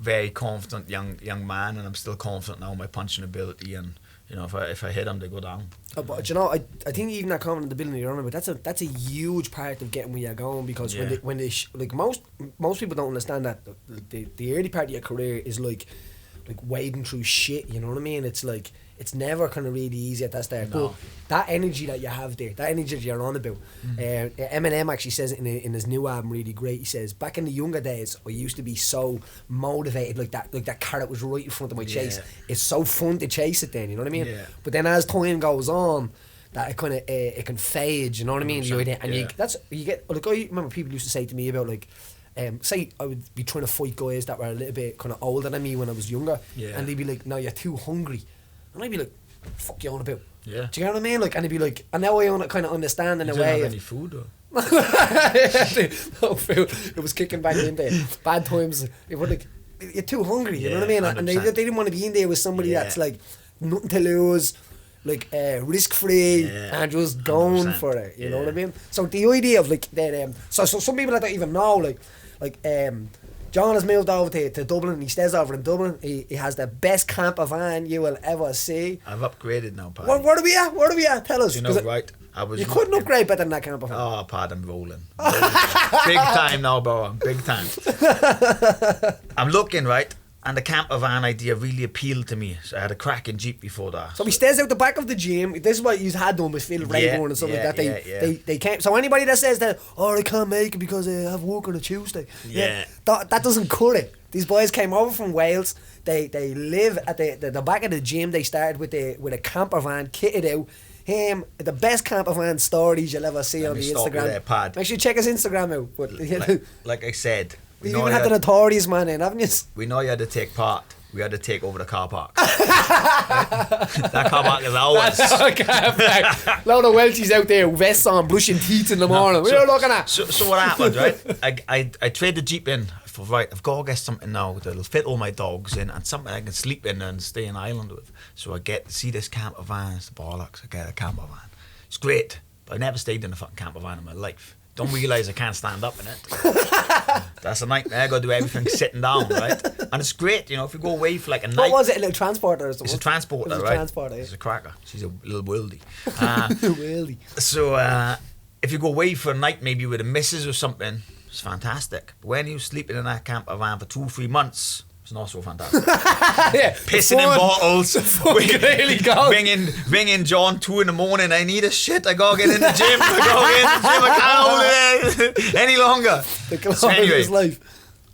very confident young man, and I'm still confident now in my punching ability, and if I hit him, they go down. But I think even that confident ability you're on about, that's a huge part of getting where you're going, because when they like most people don't understand that the early part of your career is like wading through shit, you know what I mean? It's like, it's never kind of really easy at that start. No. But that energy that you have there, that energy that you're on about, Eminem actually says it in his new album really great. He says, "Back in the younger days, I used to be so motivated, like that carrot was right in front of my chase. It's so fun to chase it then, you know what I mean? Yeah. But then as time goes on, that it kind of it can fade, you know what I mean? And you get like, I remember people used to say to me about like, say I would be trying to fight guys that were a little bit kind of older than me when I was younger, and they'd be like, "No, you're too hungry," and I'd be like, "Fuck you on about?" Yeah. Do you know what I mean? Like, and they'd be like, and now I kind of understand in a way. You don't have any food, or? No food. It was kicking back in there. Bad times. It was like, you're too hungry. You know what I mean? 100%. And they didn't want to be in there with somebody that's like nothing to lose, like risk free, and just going 100%. For it. You know what I mean? So the idea of like that. So some people that don't even know, like John has moved over to Dublin. He stays over in Dublin. He has the best camper van you will ever see. I've upgraded now, Paddy. Where are we at? Where are we at? Tell us. You know, right? You couldn't upgrade better than that camper van. Oh, Paddy, I'm rolling. Big time now, bro. Big time. I'm looking, right? And the camper van idea really appealed to me. So I had a cracking Jeep before that. So he stays out the back of the gym. This is what you had done with Phil Rayburn and stuff like that. They can't. So anybody that says that, "Oh, I can't make it because I have work on a Tuesday," that doesn't cut it. These boys came over from Wales. They live at the back of the gym. They started with a camper van kitted out. The best camper van stories you'll ever see on the Instagram. There, Pad. Make sure you check his Instagram out. But like I said, you even had the notorious man in, haven't you? We know you had to take part. We had to take over the car park. That car park is ours. A load of Welshies out there, vests on, brushing teeth in the morning. What are you looking at? So what happened, right? I trade the Jeep in for, right, I've got to get something now that'll fit all my dogs in and something I can sleep in and stay in Ireland with. So I get to see this camper van. It's the bollocks. I get a camper van. It's great, but I never stayed in a fucking camper van in my life. Don't realise I can't stand up in it. That's a nightmare. I got to do everything sitting down, right? And it's great, if you go away for like a night. What was it? A little transporter or something? It's a transporter, right? Transporter, It's a cracker. She's a little wildy. Wildy. So if you go away for a night, maybe with a missus or something, it's fantastic. But when you're sleeping in that camper van for 2-3 months, it's not so fantastic. Yeah, Pissing in bottles, really goes. ringing John 2 a.m. I need a shit. I gotta get in the gym. I can't hold it any longer. So anyway, his life.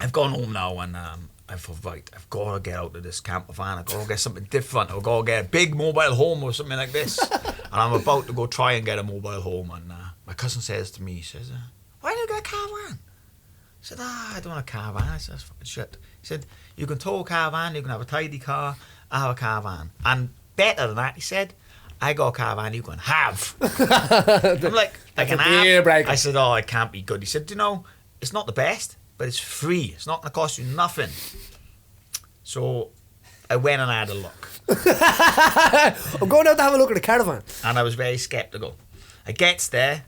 I've gone home now and I thought, right, I've got to get out of this camper van. I've got to get something different. I've got to get a big mobile home or something like this. And I'm about to go try and get a mobile home. And my cousin says to me, he says, why don't you get a caravan? I said, I don't want a caravan. I said, that's fucking shit. He said, you can tow a caravan, you can have a tidy car, I have a caravan. And better than that, he said, I got a caravan you can have. I'm like, I can have? I said, oh, it can't be good. He said, it's not the best, but it's free. It's not going to cost you nothing. So I went and I had a look. I'm going out to have a look at the caravan. And I was very sceptical. I gets there.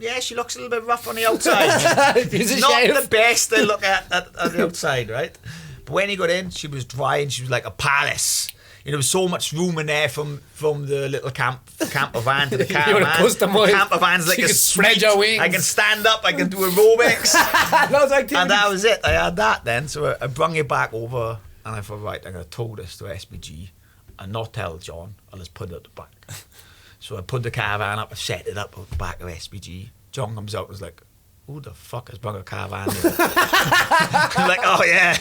Yeah, she looks a little bit rough on the outside. Not the best to look at the outside, right? But when he got in, she was dry and she was like a palace. There was so much room in there from the little camper van to the caravan. The camper van's like a spread your wings. I can stand up, I can do aerobics. And that was it. I had that then. So I brung it back over and I thought, right, I'm going to tow this to SBG and not tell John. I'll just put it at the back. So I put the caravan up, I set it up at the back of SBG. John comes out and was like, who the fuck has brought a caravan in? I'm like, oh yeah,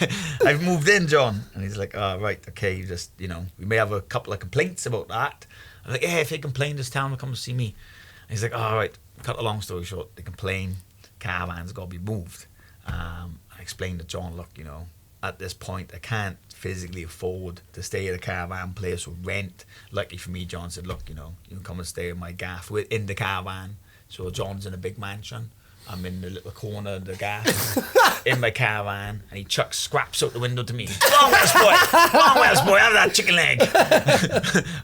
I've moved in, John. And he's like, oh right, okay, just, we may have a couple of complaints about that. I'm like, yeah, if they complain, just tell them to come and see me. And he's like, all right, cut a long story short, they complain, caravan's got to be moved. I explained to John, look, at this point, I can't physically afford to stay at a caravan place or rent. Lucky for me, John said, look, you can come and stay in my gaff in the caravan. So John's in a big mansion. I'm in the little corner of the gaff in my caravan, and he chucks scraps out the window to me. Come on, Welsh boy! Come on, Welsh boy! Have that chicken leg!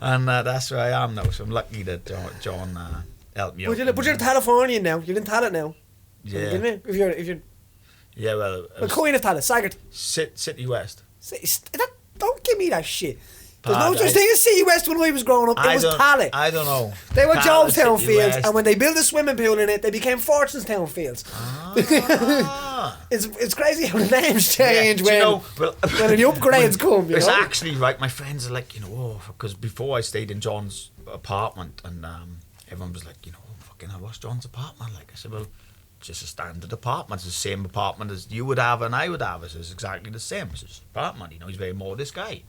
And that's where I am now. So I'm lucky that John helped me out. But you're in California now. You're in Tallaght now. Yeah. If you're. Yeah, well. Queen of Tallaght, Saggart. City West. Don't give me that shit. There's no such thing as City West when I was growing up. It was Tallaght. I don't know. They were Jonestown fields, and when they built a swimming pool in it, they became Fortunestown fields. It's crazy how the names change when the upgrades come. It's actually right. My friends are like, because before I stayed in John's apartment, and everyone was like, fucking hell, what's John's apartment like? I said, well, just a standard apartment. It's the same apartment as you would have and I would have. It's exactly the same. It's his apartment. He's a very modest guy.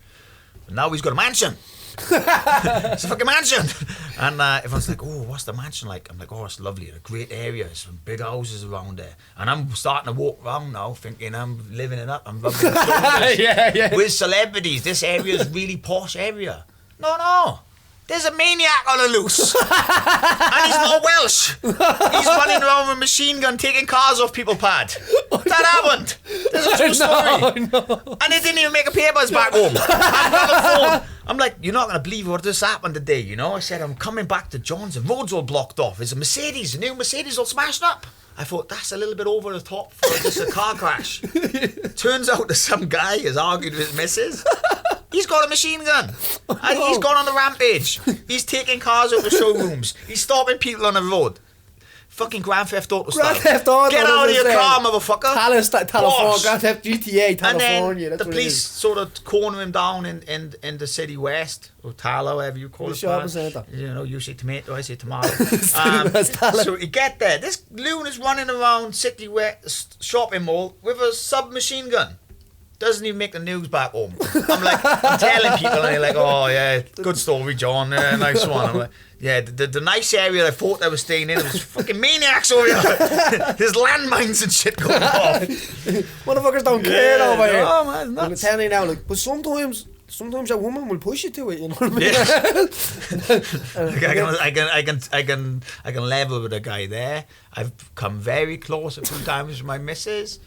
And now he's got a mansion. It's a fucking mansion. And everyone's like, oh, what's the mansion like? I'm like, oh, it's lovely. It's a great area. There's some big houses around there. And I'm starting to walk around now thinking I'm living it up. I'm rubbing shoulders with celebrities. This area is really posh area. No. There's a maniac on the loose. And he's not Welsh. He's running around with a machine gun taking cars off people, Pad. That happened. There's a true story. No. And they didn't even make a papers back home. I'm on the phone. I'm like, you're not going to believe what just happened today, I said, I'm coming back to John's. The road's all blocked off. There's a new Mercedes all smashed up. I thought, that's a little bit over the top for just a car crash. Turns out that some guy has argued with his missus. He's got a machine gun. And he's gone on the rampage. He's taking cars out of showrooms. He's stopping people on the road. Fucking Grand Theft Auto style. Grand Theft Auto. Get out of your car, motherfucker. California. Grand Theft GTA, California. And then the police sort of corner him down in the City West, or Tallaght, whatever you call it. Shopping centre. You say tomato, I say tomato. So you get there. This loon is running around City West shopping mall with a submachine gun. Doesn't even make the news back home. I'm telling people, and they're like, oh yeah, good story, John, nice one. I'm like, yeah, the nice area I thought I was staying in, it was fucking maniacs over here. There's landmines and shit going off. Motherfuckers don't care over here. Oh man, nuts. I'm telling you now, but sometimes a woman will push you to it, you know what I mean? Yeah. I can level with a guy there. I've come very close a few times with my missus.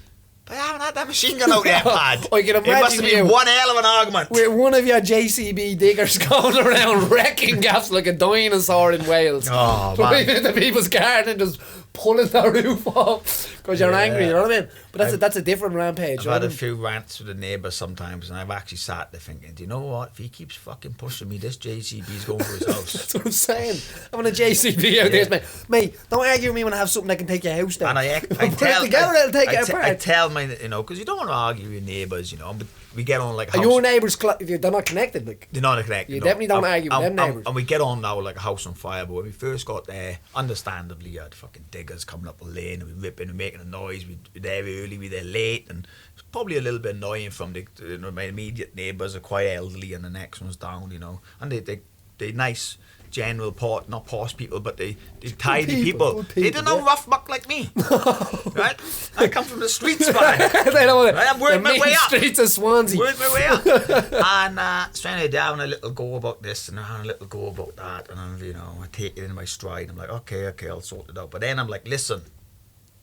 But I haven't had that machine gun out yet, Pad. I can imagine it must have been one hell of an argument. With one of your JCB diggers going around wrecking gaffs like a dinosaur in Wales. Oh, man. Into people's garden and just pulling the roof off because you're angry, you know what I mean? But that's a different rampage. I've you know had what I a mean? few rants with the neighbours sometimes, and I've actually sat there thinking, do you know what? If he keeps fucking pushing me, this JCB's going for his house. That's what I'm saying. I'm on a JCB out there, mate. Don't argue with me when I have something that can take your house down. And I Put it together, it'll take it apart. I tell my, you know, because you don't want to argue with your neighbours, you know, but we get on like Are your neighbours, they're not connected? Like, they're not connected. you no. definitely don't argue with them neighbours. And we get on now like a house on fire, but when we first got there, understandably, you had fucking diggers coming up the lane, and we ripping and making a noise, we're there early, we're there late, and it's probably a little bit annoying from the, you know, my immediate neighbours are quite elderly, and the next one's down, you know, and they nice, general not posh people, but they tidy people. They don't know rough muck like me. Right? I come from the streets, man. They don't want right? I'm working my way up. Streets of Swansea. Working my way up. And so anyway, they're having a little go about this and they're having a little go about that, and I'm, you know, I take it in my stride. I'm like, okay, I'll sort it out. But then I'm like, listen,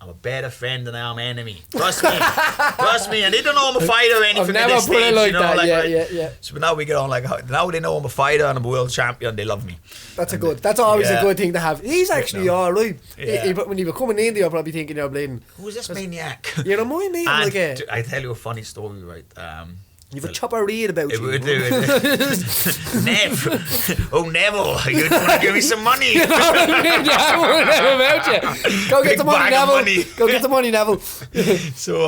I'm a better friend than I'm enemy. Trust me. And they don't know I'm a fighter or anything. I've never put it like that. Like, yeah. So now we get on like, now they know I'm a fighter and I'm a world champion. They love me. That's always a good thing to have. He's actually alright. Yeah. When you were coming in, you're probably thinking you're bleeding. Who's this maniac? You know my name. Like I tell you a funny story, right? You've a chopper read about you. Nev. Oh, Neville, you want to give me some money? You know what I mean? Yeah, I won't know about you. Go get the money, Neville. Go get the money, Neville. So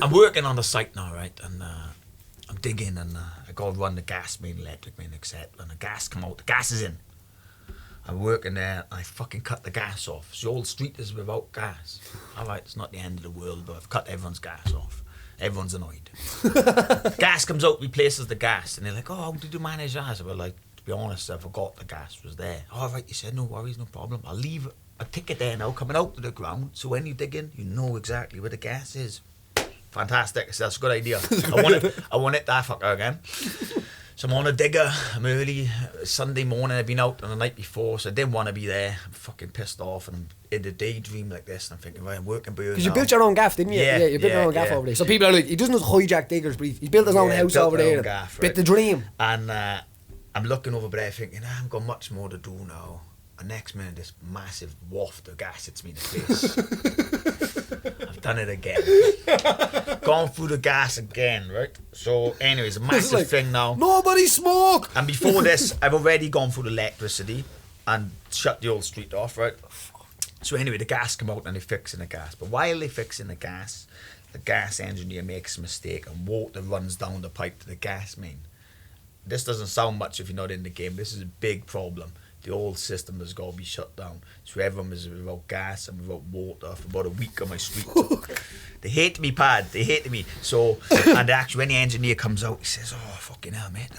I'm working on the site now, right? And I'm digging, and I got to run the gas main, electric main, etc. And the gas come out. The gas is in. I'm working there, and I fucking cut the gas off. So the whole street is without gas. All right, it's not the end of the world, but I've cut everyone's gas off. Everyone's annoyed. Gas comes out, replaces the gas, and they're like, "Oh, how did you manage that?" So we're like, "To be honest, I forgot the gas was there." "All right," you said, "no worries, no problem. I'll leave a ticket there now, coming out to the ground, so when you dig in, you know exactly where the gas is." Fantastic. So that's a good idea. I want it that fucker again. So I'm on a digger. I'm early Sunday morning. I've been out on the night before, so I didn't want to be there. I'm fucking pissed off, and I'm in a daydream like this. And I'm thinking, right, I'm working by because you built your own gaff, didn't you? Yeah, you built your own gaff over there. So people are like, he doesn't just hijack diggers, but he built his own house over there. Gaff, right? Bit the dream. And I'm looking over there thinking, I've got much more to do now. And next minute, this massive waft of gas hits me in the face. I've done it again. Gone through the gas again, right? So anyways, a massive thing now. Nobody smoke! And before this, I've already gone through the electricity and shut the old street off, right? So anyway, the gas come out and they're fixing the gas. But while they're fixing the gas engineer makes a mistake and water runs down the pipe to the gas main. This doesn't sound much if you're not in the game. This is a big problem. The whole system has got to be shut down. So everyone is without gas and without water for about a week on my street. They hate me, Pad. They hate me. So, and actually when the engineer comes out, he says, "Oh, fucking hell, mate.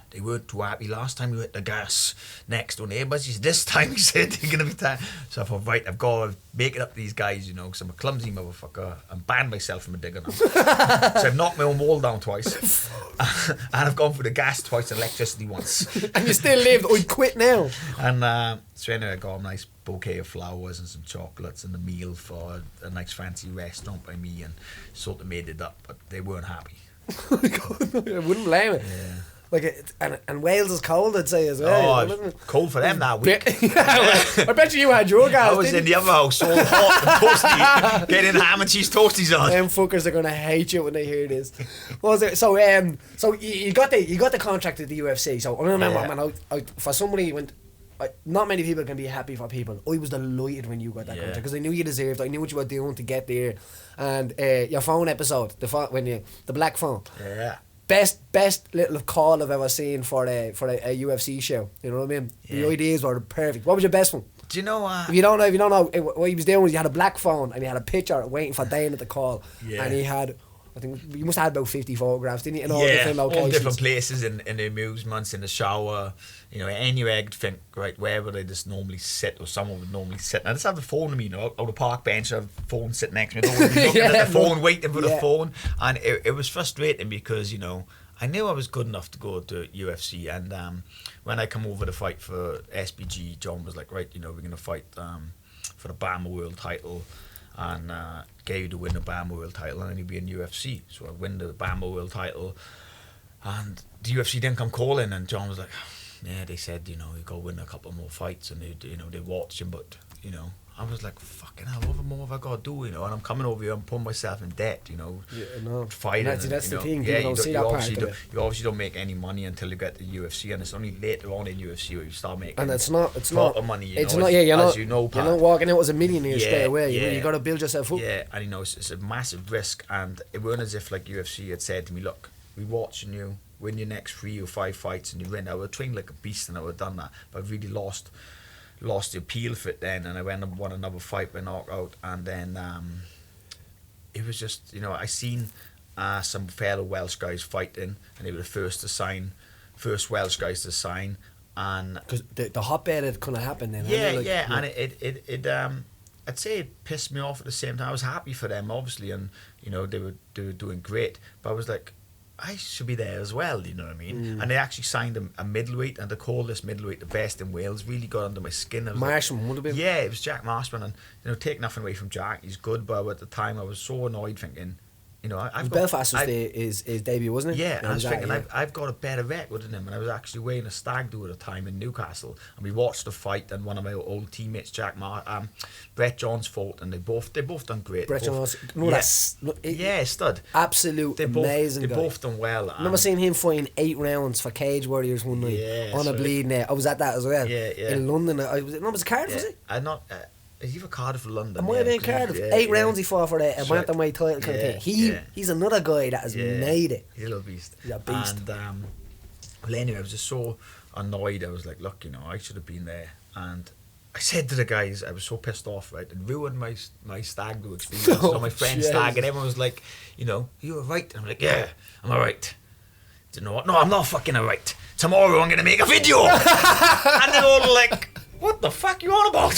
They weren't too happy last time we hit the gas next door neighbours. He said, this time," he said, "they're going to be tired." So I thought, right, I've got to make it up to these guys, you know, because I'm a clumsy motherfucker. I'm banned myself from a digger now. So I've knocked my own wall down twice. And I've gone for the gas twice and electricity once. And you still lived. I'd quit now. And so anyway, I got a nice bouquet of flowers and some chocolates and a meal for a nice fancy restaurant by me, and sort of made it up, but they weren't happy. I wouldn't blame it. Yeah. Like and Wales is cold, I'd say, as well. Oh, cold for them that week. I bet you had your gas. I was in the other house, all hot and toasty, getting ham and cheese toasties on. Them fuckers are gonna hate you when they hear this. What was it? So you got the contract at the UFC. So I remember, man, I for somebody when. Not many people can be happy for people. I was delighted when you got that contract because I knew you deserved it. I knew what you were doing to get there. And your phone episode, the black phone. Yeah. Best little call I've ever seen for a UFC show. You know what I mean? Yeah. The ideas were perfect. What was your best one? Do you know? If you don't know, what he was doing was he had a black phone and he had a picture waiting for Dane at the call, and he had. I think you must have had about 50 photographs, didn't you? In all different locations. All different places in the amusements, in the shower, you know, anywhere I'd think, right, where would I just normally sit, or someone would normally sit. And I just have the phone with me, you know, on the park bench, I have the phone sitting next to me, I don't be looking at the phone, waiting for the phone. And it was frustrating because, you know, I knew I was good enough to go to UFC, and when I come over to fight for SBG, John was like, right, you know, we're going to fight for the BAMMA world title, and get you to win the BAMMA world title, and then you'll be in UFC. So I win the BAMMA world title, and the UFC then come calling, and John was like, yeah, they said, you know, you got to win a couple more fights, and they, you know, they watch him, but, you know, I was like, fucking hell, what more have I got to do, you know? And I'm coming over here and putting myself in debt, you know, fighting. That's you the know, thing. Yeah, People don't see that part of it. You obviously don't make any money until you get to UFC, and it's only later on in UFC where you start making. And it's not money. It's know, not. as, Yeah, as you know, Pat. you're not walking out as a millionaire straight away. Yeah. You got to build yourself up. Yeah, and you know, it's a massive risk, and it weren't as if like UFC had said to me, look, we're watching you win your next 3 or 5 fights and you win. I would train like a beast and I would have done that, but I really lost the appeal for it then, and I went and won another fight by knockout, and then it was just, you know, I seen some fellow Welsh guys fighting, and they were the first Welsh guys to sign, and because the hotbed had kind of happened then. And it I'd say it pissed me off at the same time. I was happy for them obviously, and you know they were doing great, but I was like, I should be there as well, you know what I mean? And they actually signed a middleweight, and they called this middleweight the best in Wales. Really got under my skin. Marshman would have been. Yeah, it was Jack Marshman, and you know, take nothing away from Jack, he's good, but at the time I was so annoyed, thinking, you know, Belfast was his debut, wasn't it? Yeah, and I was thinking, I've got a better record than him, and I was actually weighing a stag do at a time in Newcastle, and we watched the fight, and one of my old teammates, Brett Johns, fought, and they both done great. Brett Johns, stud, absolute amazing. They both done well. I remember seeing him fighting 8 rounds for Cage Warriors one night on a bleeding net. I was at that as well. In London. Was it Cardiff? Was it? Is he for Cardiff or London? It might have been Cardiff. 8 rounds he fought for a bantamweight title kind of thing. He's another guy that has made it. He's a little beast. He's a beast. And well, anyway, I was just so annoyed. I was like, look, you know, I should have been there. And I said to the guys, I was so pissed off, right? It ruined my stag do experience. So my friend stag, and everyone was like, you know, you were right. And I'm like, yeah, I'm alright. Do you know what? No, I'm not fucking alright. Tomorrow I'm gonna make a video. And they're all like, what the fuck you on about?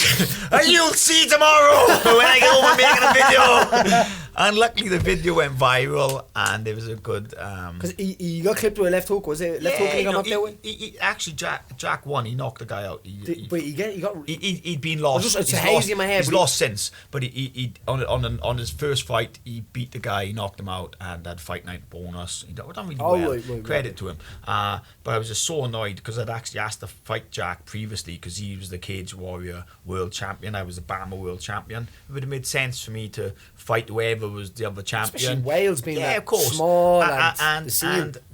You'll see tomorrow when I get home and making a video. And luckily the video went viral, and it was a good. Because he got clipped with a left hook, was it? Left hook he got knocked out with? Actually, Jack won. He knocked the guy out. He'd been lost. It's hazy in my head. He's lost since, but he on his first fight he beat the guy, he knocked him out, and had fight night bonus. He done really well. Credit to him. But I was just so annoyed because I'd actually asked to fight Jack previously because he was the Cage Warrior world champion. I was the Bama world champion. It would have made sense for me to fight whoever was the other champion. Especially Wales being of course. Small and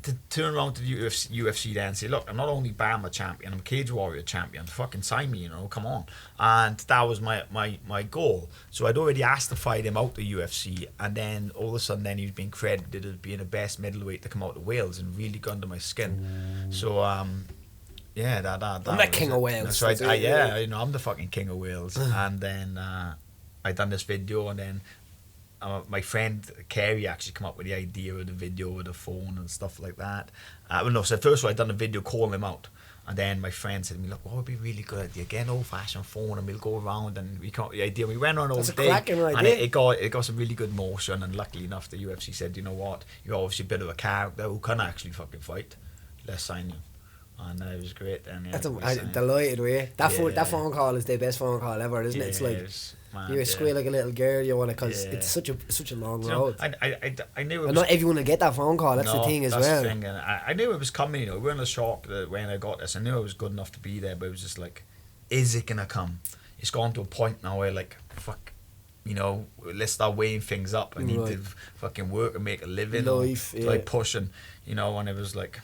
to turn around to the UFC then and say, look, I'm not only Bama champion, I'm Cage Warrior champion. Fucking sign me, you know, come on. And that was my goal. So I'd already asked to fight him out the UFC, and then all of a sudden then he was being credited as being the best middleweight to come out of Wales, and really got under my skin. So yeah, that I'm the king of Wales. So you know, I'm the fucking king of Wales. And then I done this video, and then my friend Kerry actually come up with the idea of the video with the phone and stuff like that. So first of all I done a video calling him out, and then my friend said to me, look, what would be really good idea? Get an old fashioned phone and we'll go around and we come up with the idea. We went on all day, and it got some really good motion, and luckily enough the UFC said, you know what, you're obviously a bit of a character who can actually fucking fight, let's sign you. And it was great. And I'm delighted with you. That phone call is the best phone call ever, isn't it? It's like you squeal like a little girl. You want it because it's such a long road. I knew. And not everyone will get that phone call. That's the thing as well. The thing. And I knew it was coming. You know, we were in a shock that when I got this. I knew I was good enough to be there, but it was just like, is it gonna come? It's gone to a point now where like, fuck, you know, let's start weighing things up. I need to fucking work and make a living. Like pushing, you know. And it was like,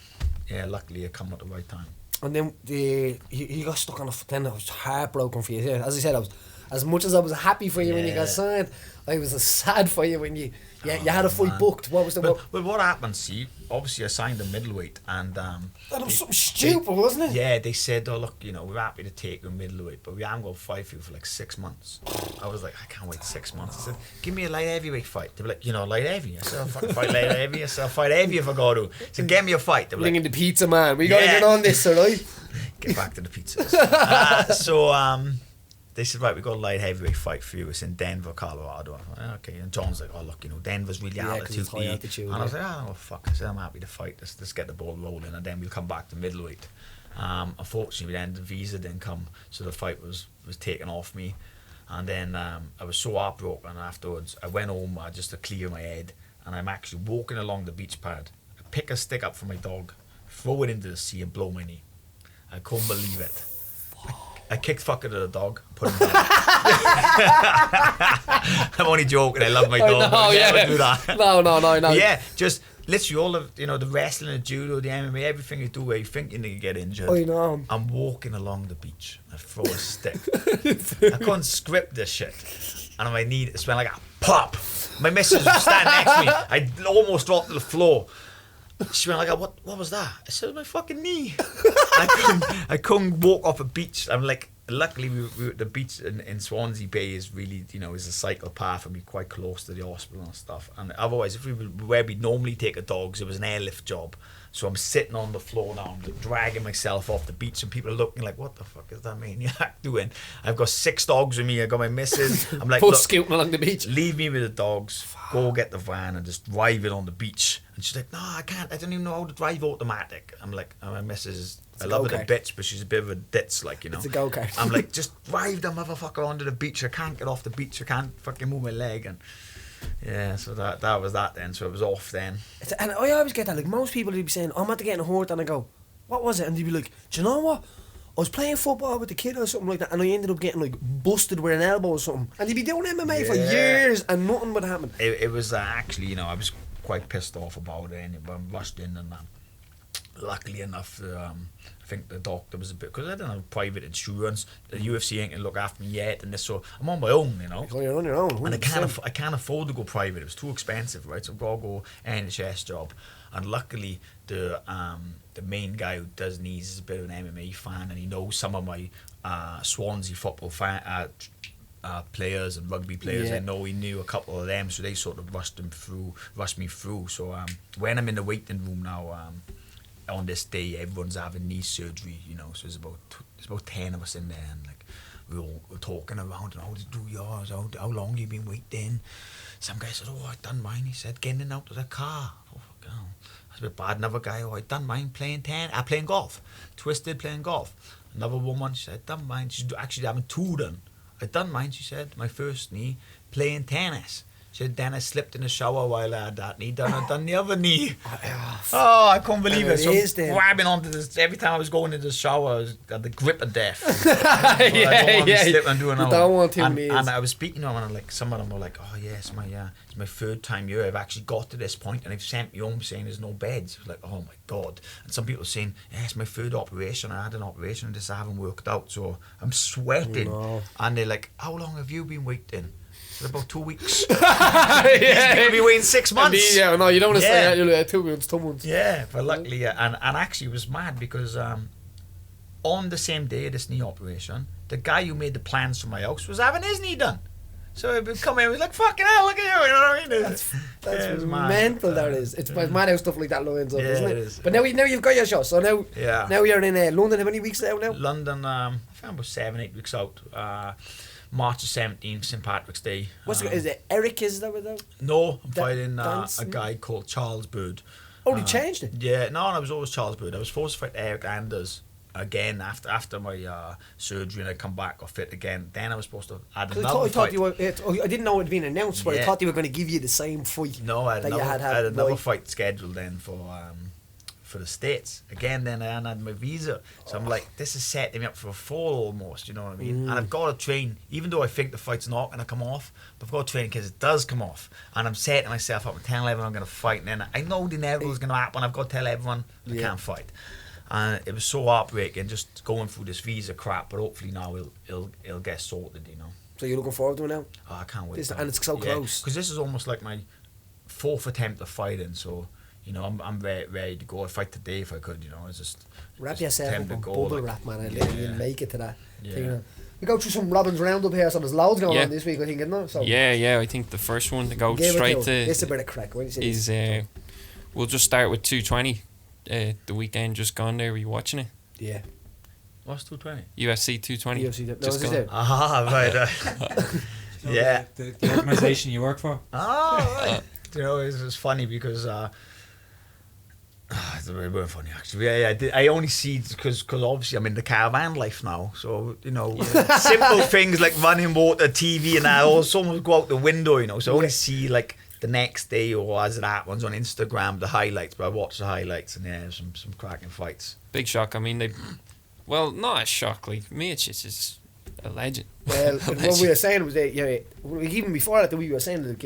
yeah, luckily it come at the right time. And then he got stuck on then I was heartbroken for you. As I said, I was, as much as I was happy for you when you got signed, I was sad for you when you had a fight booked. What was the well, what happened, see, obviously I signed a middleweight, and that was something stupid, wasn't it? Yeah, they said, oh look, you know, we're happy to take a middleweight, but we haven't got to fight for you for like 6 months. I was like, I can't wait 6 months. I said, give me a light heavyweight fight. They were like, you know, light heavy. I said, I'll fucking fight light heavy. I said, I'll fight heavy if I go to. I said, get me a fight. They were bringing the pizza, man. We gotta get on this, alright? Get back to the pizzas. They said, right, we got a light heavyweight fight for you. It's in Denver, Colorado. I went, okay. And John's like, oh, look, you know, Denver's really altitude. And I was like, oh, fuck. I said, I'm happy to fight. Let's get the ball rolling, and then we'll come back to middleweight. Unfortunately, then the visa didn't come, so the fight was taken off me. And then I was so heartbroken afterwards. I went home just to clear my head, and I'm actually walking along the beach pad. I pick a stick up for my dog, throw it into the sea, and blow my knee. I couldn't believe it. I kicked fuck out of the dog, put him down. I'm only joking. I love my dog. No, I never yeah. do that. No. Yeah, just literally all of the wrestling, the judo, the MMA, everything you do where you think you're gonna get injured. I know. I'm walking along the beach. I throw a stick. I couldn't script this shit, and my knee it went like a pop. My missus was standing next to me. I almost dropped to the floor. She went like, what was that? I said, my fucking knee. I couldn't walk off a beach. I'm like, luckily we were at the beach in Swansea Bay is really, is a cycle path and we're quite close to the hospital and stuff. And otherwise, if we were where we normally take the dogs, it was an airlift job. So I'm sitting on the floor now, I'm dragging myself off the beach and people are looking like, what the fuck is that maniac doing? I've got 6 dogs with me, I got my missus. I'm like, both scooting along the beach. Leave me with the dogs, go get the van and just drive it on the beach. And she's like, no, I can't, I don't even know how to drive automatic. I'm like, my missus, I love her a bitch, but she's a bit of a ditz, like, It's a go-kart. I'm like, just drive the motherfucker onto the beach. I can't get off the beach. I can't fucking move my leg. And yeah, so that was that then. So it was off then. And I always get that. Like, most people, they'd be saying, I'm after getting hurt. And I go, what was it? And they'd be like, do you know what? I was playing football with the kid or something like that. And I ended up getting, like, busted with an elbow or something. And they'd be doing MMA for years and nothing would happen. It was actually, I was quite pissed off about it. But I rushed in and luckily enough, I think the doctor was a bit, because I didn't have private insurance. The UFC ain't gonna look after me yet, and this, so I'm on my own, So you're on your own. 100%. And I can't afford to go private. It was too expensive, right? So I've got to go NHS job, and luckily the main guy who does knees is a bit of an MMA fan, and he knows some of my Swansea football players and rugby players. Yeah. I know he knew a couple of them, so they sort of rushed me through. So when I'm in the waiting room now, on this day, everyone's having knee surgery, so there's about 10 of us in there, and like we're talking around, and how did you do yours? How long you been waiting? Some guy said, I done mine. He said, getting out of the car. Oh, fuck hell. That's a bit bad. Another guy, I done mine playing golf. Twisted playing golf. Another woman, she said, done mine. She's actually having 2 done. I done mine, she said, my first knee, playing tennis. She said, then I slipped in the shower while I had that knee done. I done the other knee. I couldn't believe it. So grabbing onto this, every time I was going into the shower, I was at the grip of death. I don't want to slip and do another. You don't want too many. And I was speaking to them, and like some of them were like, oh yeah, it's my 3rd time here. I've actually got to this point, and they've sent me home saying there's no beds. I was like, oh my god. And some people are saying, yeah, it's my 3rd operation. I had an operation, and this I haven't worked out, so I'm sweating. Oh, no. And they're like, how long have you been waiting? About 2 weeks. These people be waiting 6 months. Yeah, no, you don't want to say that. You're like 2 months, 2 months. Yeah, but luckily, and actually it was mad because on the same day of this knee operation, the guy who made the plans for my house was having his knee done. So he would come in, he was like, fucking hell, look at you, you know what I mean? That's mental, that is. It's mad how stuff like that lines up, isn't it? It is. But now you've got your shot, so now you're in London. How many weeks out now? London, I found about 7-8 weeks out. March the 17th, St. Patrick's Day. Is it Eric, is that what that? No, I'm fighting a guy called Charles Bird. Oh, he changed it? Yeah, no, I was always Charles Bird. I was supposed to fight Eric Anders again after my surgery, and I come back or fit again. Then I was supposed to add another fight. I didn't know it had been announced, but I thought they were going to give you the same fight. No, I had another fight scheduled then for the States. Again, then I hadn't had my visa. So I'm like, this is setting me up for a fall almost, you know what I mean? And I've got to train, even though I think the fight's not going to come off, but I've got to train because it does come off. And I'm setting myself up, I'm telling everyone I'm going to fight, and then I know the inevitable is going to happen. I've got to tell everyone I can't fight. And it was so heartbreaking just going through this visa crap, but hopefully now it'll get sorted, So you're looking forward to it now? Oh, I can't wait. And it's so close. Because this is almost like my 4th attempt of fighting, so I'm ready to go. I'd fight today if I could, It's just wrap yourself up in bubble wrap, man. You'll make it to that. Yeah. We go through some Robin's Roundup here, so there's loads going on this week, I think, isn't there? So I think the first one to go straight to it's a bit of crack. Is we'll just start with 220. The weekend just gone there. Were you watching it? Yeah. What's 220? UFC 220. UFC, just gone. Right. Yeah. The organisation you work for. Right. It's funny because it's a bit funny actually. I only see it because obviously I'm in the caravan life now, so simple things like running water, TV, and that all almost go out the window, So I only see like the next day or as it happens on Instagram the highlights, but I watch the highlights and some cracking fights. Big shock. I mean, Well, not a shock. Like Miocic is a legend. Well, what we were saying was that even before that, we were saying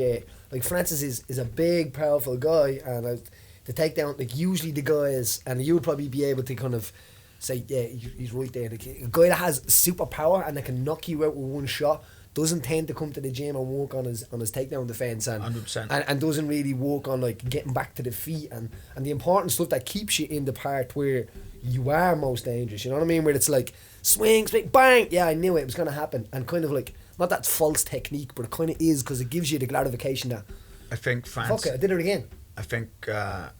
like Francis is a big, powerful guy, and to take down like usually the guys, and you would probably be able to kind of say, yeah, he's right there. Like, a guy that has superpower and that can knock you out with one shot doesn't tend to come to the gym and work on his takedown defense, and 100%. and doesn't really work on like getting back to the feet and the important stuff that keeps you in the part where you are most dangerous. You know what I mean? Where it's like swing, bang. Yeah, I knew it was gonna happen, and kind of like not that false technique, but it kind of is because it gives you the gratification that I think fuck it, I did it again. I think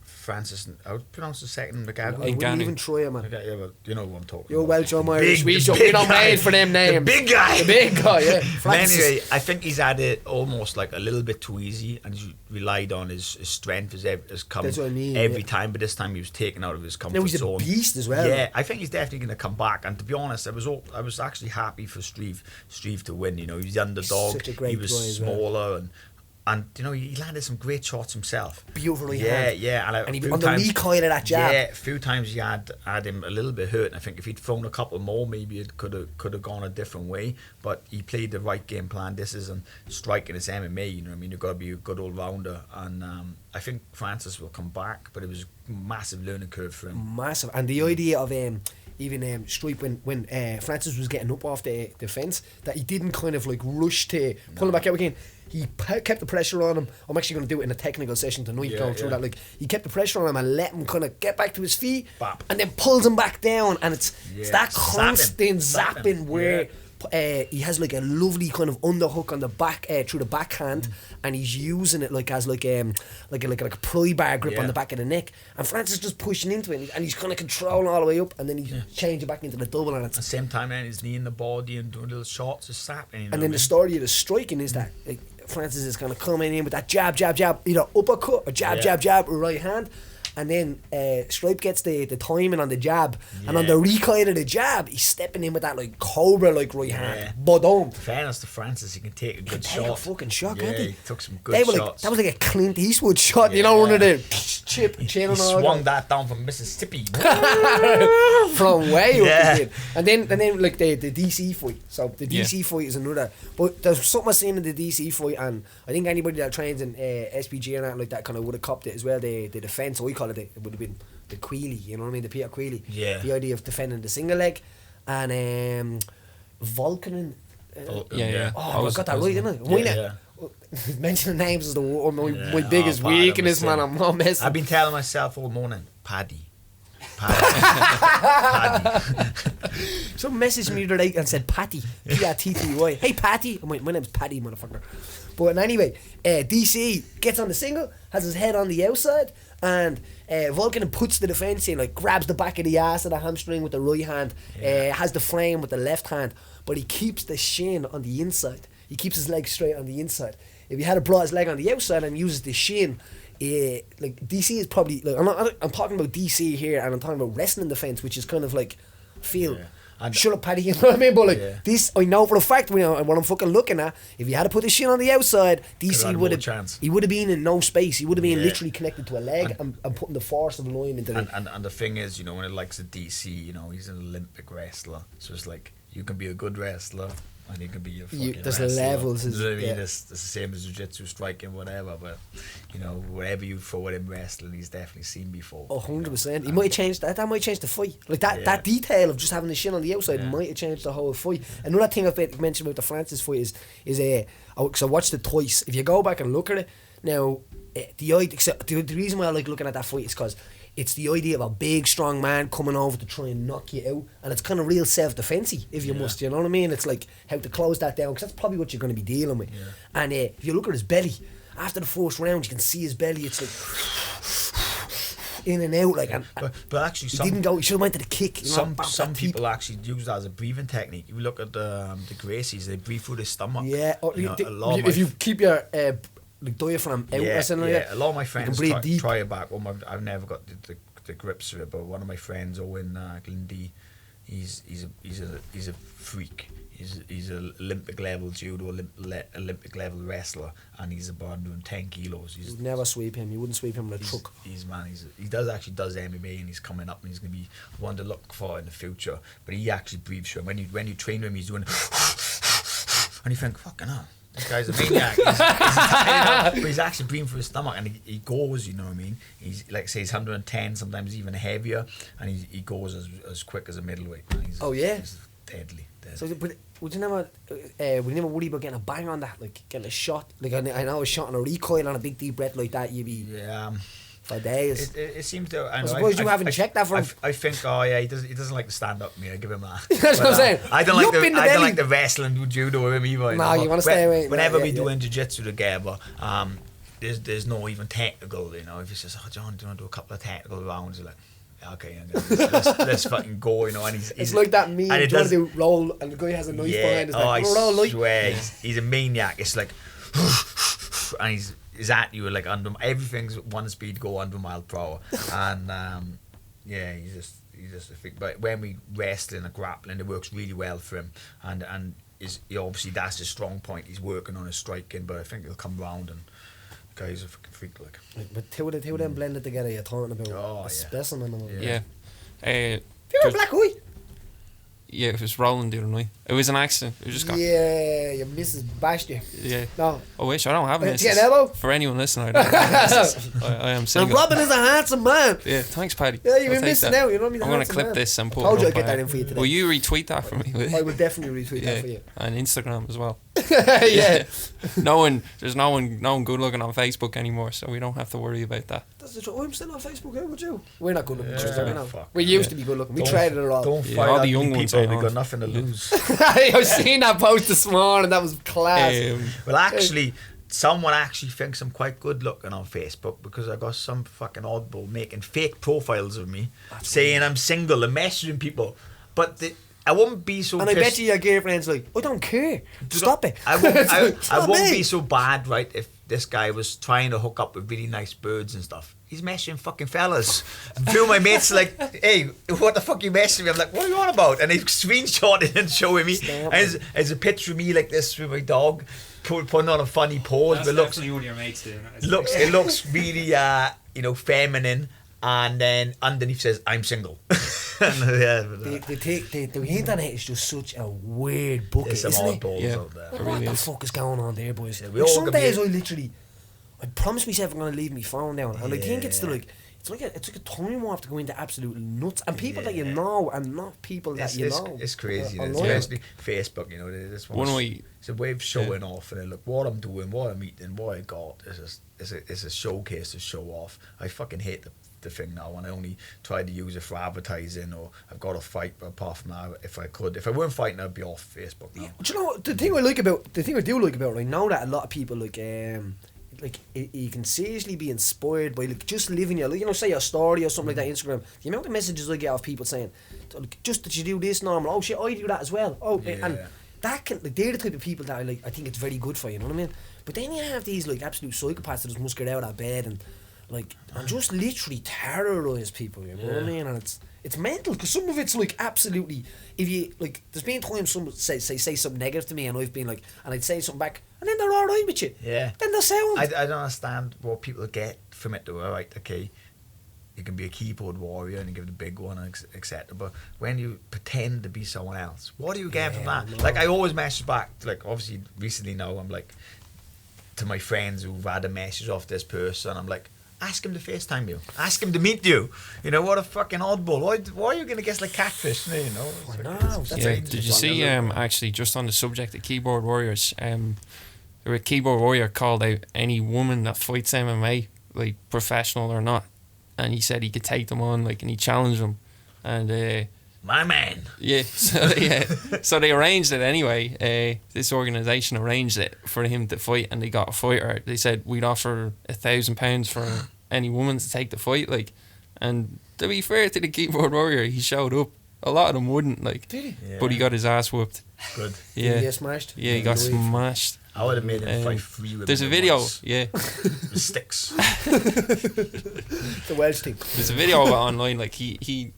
Francis, I would pronounce the second I Ngannou. wouldn't even try it, man. Okay, yeah, but you know what I'm talking You're about. Welsh, I'm Irish. We big don't guy. made for them names. The big guy. The big guy, yeah. Francis Anyway, I think he's had it almost like a little bit too easy, and he's relied on his strength has come That's what I mean, every yeah. time, but this time he was taken out of his comfort Now he's a zone. beast as well. Yeah, I think he's definitely going to come back, and to be honest, I was actually happy for Steve to win. You know, he's the underdog. Such a great he was guy as well. smaller and you know, he landed some great shots himself. Beautiful right Yeah, hand. yeah. And he few on the recoil of that jab. Yeah, a few times he had him a little bit hurt. And I think if he'd thrown a couple more, maybe it could have gone a different way. But he played the right game plan. This isn't striking, it's MMA. You know what I mean? You've got to be a good all rounder. And I think Francis will come back, but it was a massive learning curve for him. Massive. And the idea of even Stripe when Francis was getting up off the fence, that he didn't kind of like rush to pull him back out again. He kept the pressure on him. I'm actually going to do it in a technical session tonight, going through that. Like, he kept the pressure on him and let him kind of get back to his feet, Bap. and then pulls him back down. And it's that constant zapping. zapping where he has like a lovely kind of underhook on the back through the backhand, and he's using it like as like a pry bar grip on the back of the neck. And Francis just pushing into it, and he's kind of controlling all the way up, and then he's changing back into the double, and At the same time, then his knee in the body and doing little shots, just sapping. You know and then the story of the striking is that like, Francis is kind of coming in with that jab, either uppercut or jab, or right hand. And then Stripe gets the timing on the jab, and on the recoil of the jab, he's stepping in with that like cobra like right hand. Bodom. Fairness to Francis, he can take a good Take shot. a fucking shot, yeah, can't he? He took some good shots. That was like a Clint Eastwood shot, you know, one of the chip he chin and all swung that. that down from Mississippi. From way up, Yeah. he did. And then like the DC fight. So the DC fight is another. But there's something I seen in the DC fight, and I think anybody that trains in SPG and that like that kind of would have copped it as well. The defense, we call it would have been the Queely. You know what I mean? The Peter Queely. Yeah. The idea of defending the single leg, and Vulcan. Yeah. Oh, I got that right, didn't I? Yeah. Mentioning names is my Yeah. biggest Oh, Paddy, weakness, man. I'm not messing. I've been telling myself all morning, Paddy. Paddy. Some messaged me the other day and said Patty, P-A-T-T-Y. Hey Patty, my name's Paddy, motherfucker. But anyway, DC gets on the single, has his head on the outside, and Vulcan puts the defense in, like grabs the back of the ass of the hamstring with the right hand, has the frame with the left hand, but he keeps the shin on the inside. He keeps his leg straight on the inside. If he had brought his leg on the outside and uses the shin, like DC is probably like I'm talking about DC here, and I'm talking about wrestling defense, which is kind of like shut up, Paddy. You know what I mean? But like this, I know for a fact. You know, and what I'm fucking looking at, if he had to put his shin on the outside, DC would have. He would have been in no space. He would have been literally connected to a leg and putting the force of the line into it. And the thing is, you know, when it likes a DC, you know, he's an Olympic wrestler, so it's like you can be a good wrestler. And he can be a fucking there's wrestler. levels. You know what I mean? It's the same as jiu-jitsu, striking, whatever. But you know, whatever you throw at him wrestling, he's definitely seen before. 100%. He might have changed that. That might change the fight. Like that detail of just having the shin on the outside might have changed the whole fight. Another thing I've mentioned about the Francis fight is because I watched it twice. If you go back and look at it now, the reason why I like looking at that fight is because it's the idea of a big, strong man coming over to try and knock you out, and it's kind of real self-defense-y, if you must, you know what I mean? It's like how to close that down, because that's probably what you're going to be dealing with. And if you look at his belly, after the first round, you can see his belly, it's like in and out, like. But actually, he didn't go. He should have went to the kick. You know, some people actually use that as a breathing technique. If you look at the Gracies, they breathe through their stomach. Yeah, or you know, if you keep your like diaphragm out or something like that. A lot of my friends deep. try it back. Well, I've never got the grips of it, but one of my friends, Owen Glindy, he's a freak. He's an Olympic level judo, Olympic level wrestler, and he's about doing 10 kilos. You'd never sweep him. You wouldn't sweep him with a truck. He does MMA, and he's coming up, and he's going to be one to look for in the future. But he actually breathes through. When you train him, he's doing, and you think, fucking hell, this guy's a maniac. But he's actually breathing through his stomach, and he goes, you know what I mean? He's like, say, he's 110, sometimes even heavier, and he goes as quick as a middleweight. He's deadly. So, but would you never worry about getting a bang on that, like getting a shot? Like I know a shot on a recoil on a big deep breath like that, you'd be for days. It seems to. I suppose you haven't checked that for him. I think. He doesn't like to stand up. Me, I give him that. That's what I'm saying. I don't like the wrestling do judo with him either. No, you want to stay away. Whenever we do jiu-jitsu together, there's no even technical. You know, if he says, "Oh, John, do you want to do a couple of technical rounds?" You're like, okay, let's fucking go, you know. And he's like that meme, and trying to do roll, and the guy has a knife behind his neck. I swear, he's a maniac. It's like, and he's at you like everything's 1 speed, go 100 miles per hour, and he's just a thing. But when we wrestling and grappling, it works really well for him, and obviously that's his strong point. He's working on his striking, but I think he'll come round and. Guy's a fucking freak, like. But two of them blended together, you're talking about a specimen of them. Yeah. If you were a black eye. Yeah, it was rolling the other night. It was an accident. It just got. Yeah, your missus bashed you. Yeah. No. I wish I don't have a missus. Get an elbow? For anyone listening, I don't have a missus. I am single. And Robin is a handsome man. Yeah, thanks, Paddy. Yeah, you've been missing out. You know what I mean? I'm going to clip this and put told it you up. I'd get that in for you today. Will you retweet that for me? I will definitely retweet that for you. And Instagram as well. Yeah. There's no one good looking on Facebook anymore, so we don't have to worry about that. That's the truth. I'm still on Facebook. How would you? We're not good looking. Fuck. We used to be good looking. We traded it all. Don't fight all the the young ones. People. We've got nothing to lose. I've seen that post this morning. That was class. Well, actually, someone actually thinks I'm quite good looking on Facebook because I got some fucking oddball making fake profiles of me, saying I'm single and messaging people. But I won't be so. And I bet you your girlfriend's like, I don't care. Stop it. I won't be so bad, right? If this guy was trying to hook up with really nice birds and stuff. He's messaging fucking fellas. A few of my mates like, hey, what the fuck you messaging me? I'm like, what are you on about? And they screenshot it and showing me. As a picture of me like this with my dog, putting on a funny pose. That's definitely one of your mates doing it. It looks really, feminine. And then underneath says, I'm single. The internet is just such a weird bucket, There's some isn't it? oddballs out there. What the fuck is going on there, boys? Yeah, some days I promise myself I'm going to leave my phone down, and I think it's like a time warp to go into absolute nuts, and people that you know and not people that you know. It's crazy, especially Facebook. You know, it's a way of showing off, and look what I'm doing, what I'm eating, what I got. It's a showcase to show off. I fucking hate the thing now, and I only try to use it for advertising, or I've got to fight. But apart from that, if I weren't fighting, I'd be off Facebook now. Do you know what, the thing I do like about it? I know that a lot of people you can seriously be inspired by just living your, say your story or something like that. Instagram, the amount of messages I get of people saying, just that you do this normal. Oh shit, I do that as well. And that can they're the type of people that I think it's very good for. You know what I mean? But then you have these absolute psychopaths that just must get out of bed and just literally terrorise people. You know what I mean? And it's mental because some of it's absolutely. If you there's been times someone say something negative to me and I've been and I'd say something back and then they're all right with you. Yeah. Then they're sound. I don't understand what people get from it though. Right? Okay, you can be a keyboard warrior and you give the big one, etc. But when you pretend to be someone else, what do you get from that? No. I always message back. Obviously, recently now I'm to my friends who've had a message off this person. I'm like, ask him to FaceTime you. Ask him to meet you. You know, what a fucking oddball. Why are you going to guess catfish? You know? Did you see, actually, just on the subject of keyboard warriors, there was a keyboard warrior called out any woman that fights MMA, professional or not. And he said he could take them on, and he challenged them. And my man. Yeah. So they arranged it anyway. This organisation arranged it for him to fight, and they got a fighter. They said we'd offer £1,000 for any woman to take the fight. And to be fair to the keyboard warrior, he showed up. A lot of them wouldn't Did he? Yeah. But he got his ass whooped. Good. Yeah. Did he get smashed? Yeah, he got smashed. I would have made him fight free with There's a video, with sticks. The Welsh team. There's a video of it online. He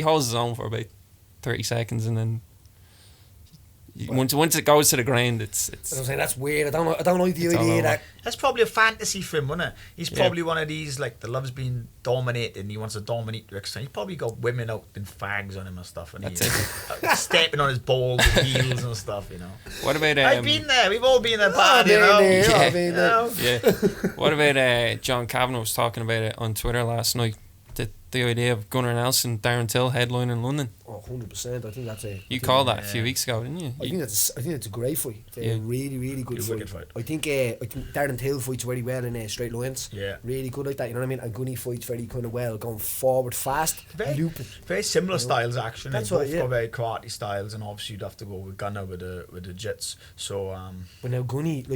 holds his own for about 30 seconds and then Once it goes to the ground, it's I'm saying that's weird. I don't like the It's all idea over. that. That's probably a fantasy for him, wasn't it? He's Yeah. probably one of these like that loves being dominated and he wants to dominate to the extent. He's probably got women out in fags on him and stuff, and That's he's stepping on his balls and heels and stuff. You know. What about I've been there. We've all been there, I've Paddy. You been know. there, Yeah. I've been there. yeah. What about John Kavanagh was talking about it on Twitter last night? The idea of Gunnar Nelson, Darren Till headline in London. Oh, 100%. I think that's a. You called that a few weeks ago, didn't you? I think that's a great fight. It's a Yeah. really, really good It's a fight. wicked fight. I think Darren Till fights very well in straight lines. Yeah. Really good like that. You know what I mean? And Gunny fights very kind of well, going forward fast, looping. Very similar styles, actually. That's They both right, yeah. got very karate styles, and obviously you'd have to go with Gunnar with the jits. So But now Gunny's,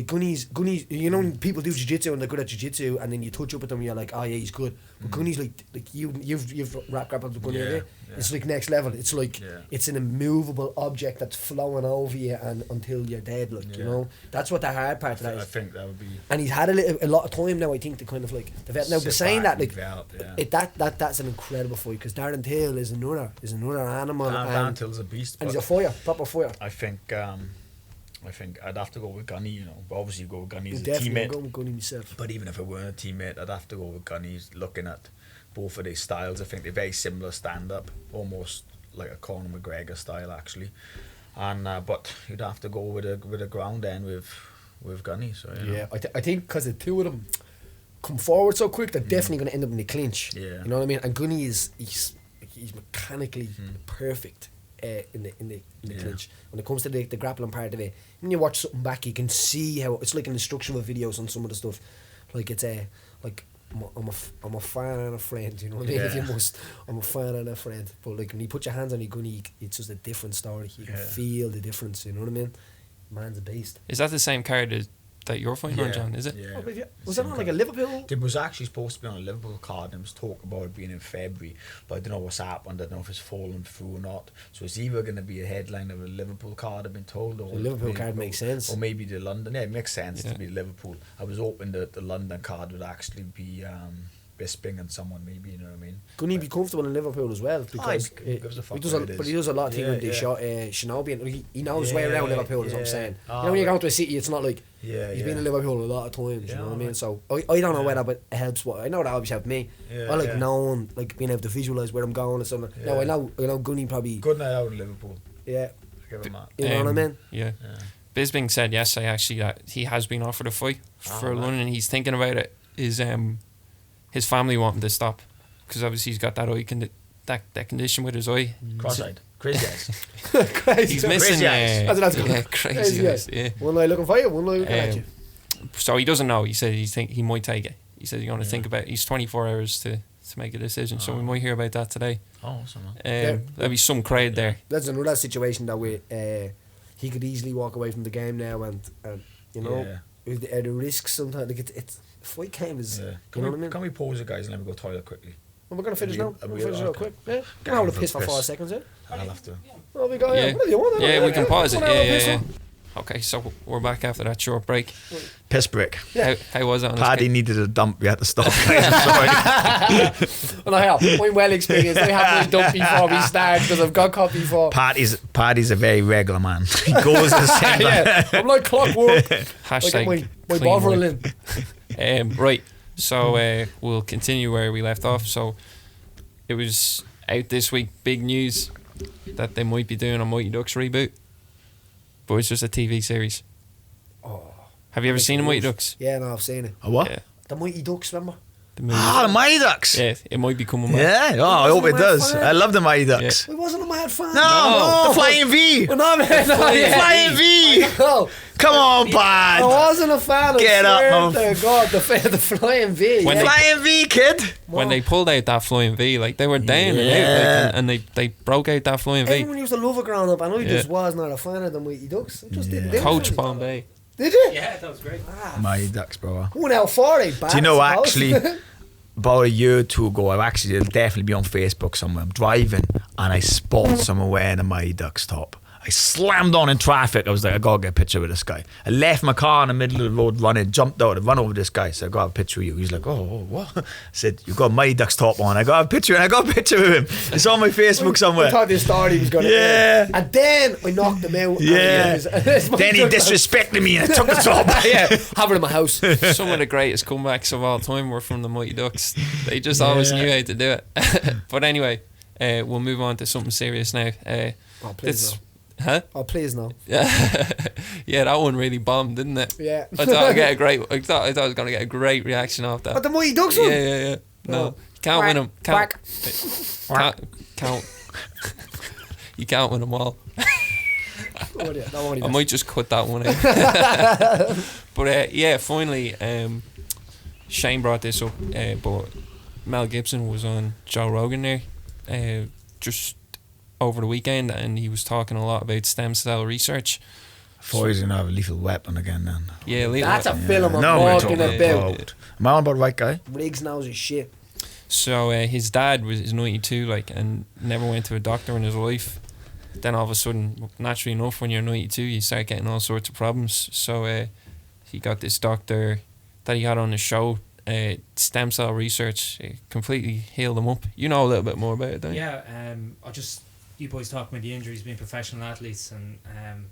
you know when people do jiu-jitsu and they're good at jiu-jitsu and then you touch up with them and you're like, oh yeah, he's good. But Gunny's like you've grappled with Gunny, Yeah, yeah. yeah. It's like next level. It's like Yeah. it's an immovable object that's flowing over you and until you're dead. Like you Yeah. know, that's what the hard part of that I is. think that would be. And he's had a lot of time now. I think to kind of like develop. Now, Sit but saying back that, and like develop, yeah. that's an incredible fight because Darren Till is another animal, Dan and Till's a beast. he's but a fire, proper fire. I think I'd have to go with Gunny. You know, but obviously go with Gunny as a Definitely teammate. going with Gunny myself. But even if I weren't a teammate, I'd have to go with Gunny. Looking at both of their styles, I think they're very similar stand-up, almost like a Conor McGregor style actually. And but you'd have to go with a ground end with Gunny. So you know. Yeah, I think because the two of them come forward so quick, they're definitely going to end up in the clinch. Yeah. You know what I mean? And Gunny he's mechanically perfect in the clinch when it comes to the grappling part of it. When you watch something back, you can see how it's like in the structural videos on some of the stuff. Like it's like I'm a fan and a friend. You know what I mean? Yeah. If you must, I'm a fan and a friend. But like when you put your hands on your Gunny, it's just a different story. You can Yeah. feel the difference. You know what I mean? Man's a beast. Is that the same card that you're fighting on, Yeah, John? Is it? Yeah. Oh, but yeah. Was that on like a Liverpool? It was actually supposed to be on a Liverpool card and it was talk about it being in February, but I don't know what's happened. I don't know if it's fallen through or not. So it's either going to be a headline of a Liverpool card, I've been told, or The Liverpool maybe- card makes sense. or maybe the London. Yeah, it makes sense Yeah. to be Liverpool. I was hoping that the London card would actually be Bisping and someone, maybe, you know what I mean. Couldn't he be comfortable in Liverpool as well? Because he gives a fuck he does where it but is. he does a lot of things Yeah, with the yeah. Shinobi, and he knows his way around Yeah, Liverpool. Is what I'm yeah. saying. Oh, You know, when you go right. to a city, it's not like Yeah, he's been in Liverpool a lot of times. Yeah, You know what I mean? right. So I don't know Yeah. whether it helps. What I know that obviously helped me. Yeah, I like yeah. knowing, like being able to visualize where I'm going and something. Yeah. Now I know Gunny probably. Good night out in Liverpool. Yeah, Give him that. you know what I mean. Yeah. Yeah. Bisbing said yesterday actually that he has been offered a fight for right. London. He's thinking about it. His family want him to stop because obviously he's got that eye that condition with his eye. Cross-eyed. Crazy eyes. Crazy. He's missing. Crazy eyes. That's good. Yeah, crazy eyes. Yeah. One eye looking for you, one eye looking at you. So he doesn't know. He said he might take it. He said he's going to think about it. He's 24 hours to make a decision. So we might hear about that today. Oh, someone. There'll be some crowd there. That's another situation that he could easily walk away from the game now, and you know, with the risks sometimes. Like it's the fight game is. Yeah. You know what I mean? Can we pause it, guys, and let me go toilet quickly? Well, we're gonna finish now. Are We'll we- finish it real okay. quick. Yeah. Can I hold a piss for 5 seconds? Yeah. I'll have to. Oh, we go. Yeah. Yeah. Whatever you want. Yeah, we can pause it. Wanna have a Yeah, piss yeah, on? yeah. Okay, so we're back after that short break. Piss break. Yeah. How was it on Paddy his needed a dump. We had to stop, guys. I'm sorry. Well, I have. I'm well experienced. I have my dump before we start because I've got caught before. Paddy's a very regular man. He goes the same. Yeah, I'm like clockwork. Hashtag I get my clean bovril whip. in. Right, so we'll continue where we left off. So it was out this week, big news that they might be doing a Mighty Ducks reboot, but it's just a TV series. Oh, Have you ever seen a Mighty Ducks? yeah, no, I've seen it. A what? Yeah, The Mighty Ducks, remember? the movie. Ah, the Mighty Ducks. Yeah, it might be coming back. Yeah. Oh, I hope it does. I love the Mighty Ducks. I wasn't a mad fan. No, the Flying V. Well, no, man, no, yeah. Flying V. No, Come on, I Pad. wasn't a fan. Get I up, swear to God, the flying V. When yeah. Flying V, kid. When they pulled out that flying V, like they were down and out, Yeah. like, and they broke out that flying V. Everyone used to love it growing up, and I Yeah. just was not a fan of the Mighty Ducks. I just didn't do it Coach for me. Bombay. Did you? Yeah, that was great. Mighty Ducks, bro. 1 out 40, bad. Do you know, I suppose. actually, about a year or two ago, it'll definitely be on Facebook somewhere. I'm driving and I spot someone wearing a Mighty Ducks top. I slammed on in traffic. I was like, I gotta get a picture with this guy. I left my car in the middle of the road, jumped out, I run over this guy. I said, I got a picture of you. He's like, oh, what? I said, you got my Ducks top on. I got a picture of him. It's on my Facebook somewhere. I thought this story was going to end. And then I knocked him out. Yeah. Then he disrespected me and I took the top. Yeah, have it in my house. Some of the greatest comebacks of all time were from the Mighty Ducks. They just always knew how to do it. But anyway, we'll move on to something serious now. Oh, please no. Huh? Oh, please no. Yeah, that one really bombed, didn't it? Yeah. I thought I thought I was gonna get a great reaction off that. But the Mighty Ducks one? Yeah. No, you can't win them. Can't. You can't win them all. I might just cut that one out. But finally, Shane brought this up, but Mel Gibson was on Joe Rogan there, just over the weekend, and he was talking a lot about stem cell research. Before he's gonna have a lethal weapon again then. Yeah, that's a film I'm we're talking talking about. Am I on about the right guy? Riggs knows his shit. So his dad is 92, and never went to a doctor in his life. Then all of a sudden, naturally enough, when you're 92, you start getting all sorts of problems. So he got this doctor that he had on the show, stem cell research, completely healed him up. You know a little bit more about it, don't you? Yeah, you boys talk about the injuries, being professional athletes, and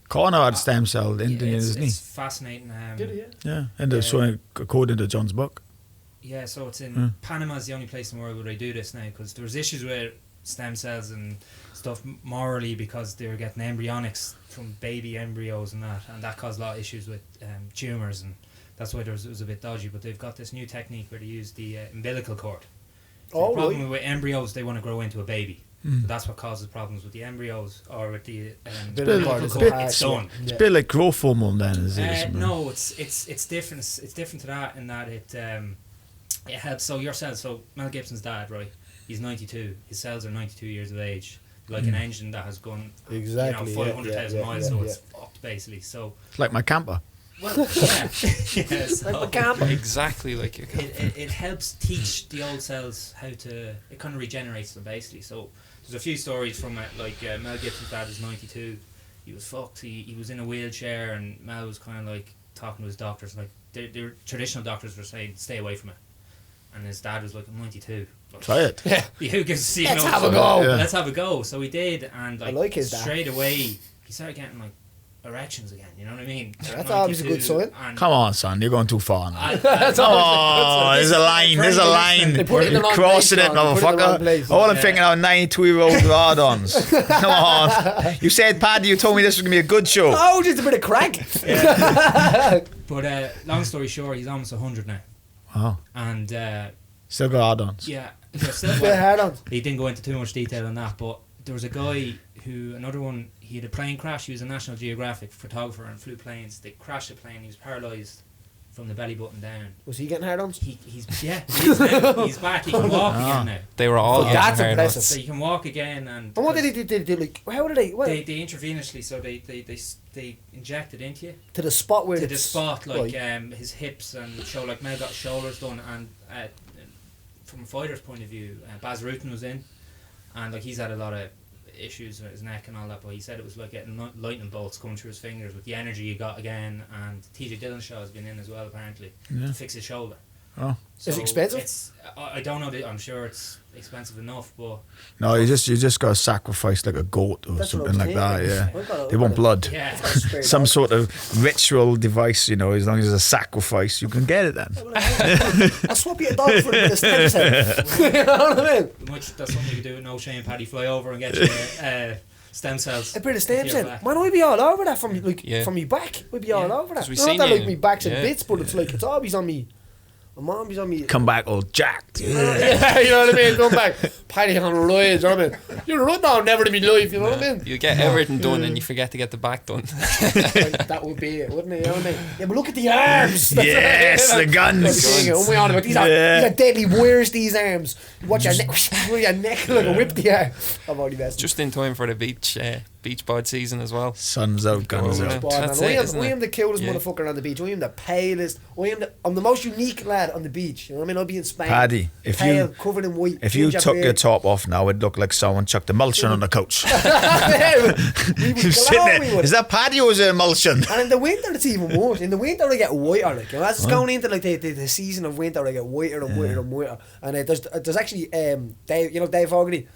Connor had stem cell injuries, isn't he? It's fascinating. Did he? Yeah, and according to John's book. Yeah, so it's in Panama's the only place in the world where they do this now, because there was issues with stem cells and stuff morally, because they were getting embryonics from baby embryos and that caused a lot of issues with tumours, and that's why it was a bit dodgy. But they've got this new technique where they use the umbilical cord. So the problem with embryos, they want to grow into a baby. So that's what causes problems with the embryos or with the umbilical cord. It's done. It's a bit like growth hormone then, is it? No, it's different. It's different to that in that it helps. So your cells. So Mel Gibson's dad, right? He's 92. His cells are 92 years of age. Like an engine that has gone 500,000 miles, so it's fucked basically. So it's like my camper. Well, yeah, so like a camper. Exactly like your camper. It helps teach the old cells how to. It kind of regenerates them basically. So there's a few stories from it. Like Mel Gibson's dad is 92. He was fucked. He was in a wheelchair, and Mel was kind of like talking to his doctors. Like the traditional doctors were saying, stay away from it. And his dad was like, I'm 92. Like, try it. Yeah. Who gives a Let's have a go. Yeah. Let's have a go. So we did, and I like his dad. straight away he started getting like erections again. You know what I mean? That's always a good sign. Come on, son, you're going too far now. That's Oh, there's a line. They put it in the You're wrong crossing place, it, John. They put it in the wrong motherfucker. place. All I'm thinking of 92-year-old hard-ons. Come on. You said, Paddy, you told me this was going to be a good show. Oh, just a bit of crack. But long story short, he's almost 100 now. Wow. And Still got hard-ons. yeah, hard on. he didn't go into too much detail on that, but there was a guy another one, he had a plane crash. He was a National Geographic photographer and flew planes. They crashed a plane. He was paralysed from the belly button down. Was he getting hard on? He is now. He's back. He can walk again now. They were all getting that's hard impressive. So you can walk again, and what did he do? Like, how did they? What? They intravenously, so they injected into you To the spot where to the it's spot, like right. his hips and show. Like Mel got shoulders done, and from a fighter's point of view, Baz Rutten was in, and like he's had a lot of issues with his neck and all that, but he said it was like getting lightning bolts coming through his fingers with the energy he got again. And TJ Dillashaw has been in as well apparently to fix his shoulder. Oh. Is it expensive? I don't know. I'm sure it's expensive enough, but No, you just got to sacrifice like a goat or That's what something I'm like that. thinking. Yeah, they want blood. yeah. Some sort of ritual device, as long as it's a sacrifice, you can get it then. I'll swap you a dog for a bit of stem cell. You know what I mean? That's something you could do with No Shame Paddy. Fly over and get your stem cells. A bit of stem into cell. your back. Man, I'd be all over that from Yeah. from me back. We'd be all Yeah. over that. 'Cause we Not seen that you- like me back's in yeah. bits, but it's like it's always on me. My mom's on me. Come back all jacked. Yeah, you know what I mean? Come back. Paddy on the rise, you know what I mean? You're right now, never to be live, you know what I mean? You get everything done and you forget to get the back done. Like, that would be it, wouldn't it? You know what I mean? Yeah, but look at the arms. Yes, the guns. These are these are deadly. Where's these arms? Watch your neck. Your neck like a whip the arm. I've already messed. Just in time for the beach beach bod season as well. Sun's out, guns out. That's I it, isn't am it? the coolest Yeah. motherfucker on the beach. I am the palest. I'm the most unique lad on the beach. You know what I mean? I'll be in Spain. Paddy, if pale, you covered in white. if you ginger took your beard. top off now, it'd look like someone chucked emulsion on the couch. we would You're sitting glow, there. we would. Is that Paddy or is it emulsion? And in the winter, it's even worse. In the winter, I get whiter. Like, you know, as it's going into like the season of winter, I get whiter and whiter and whiter. And there's actually Dave, you know, Dave Fogarty.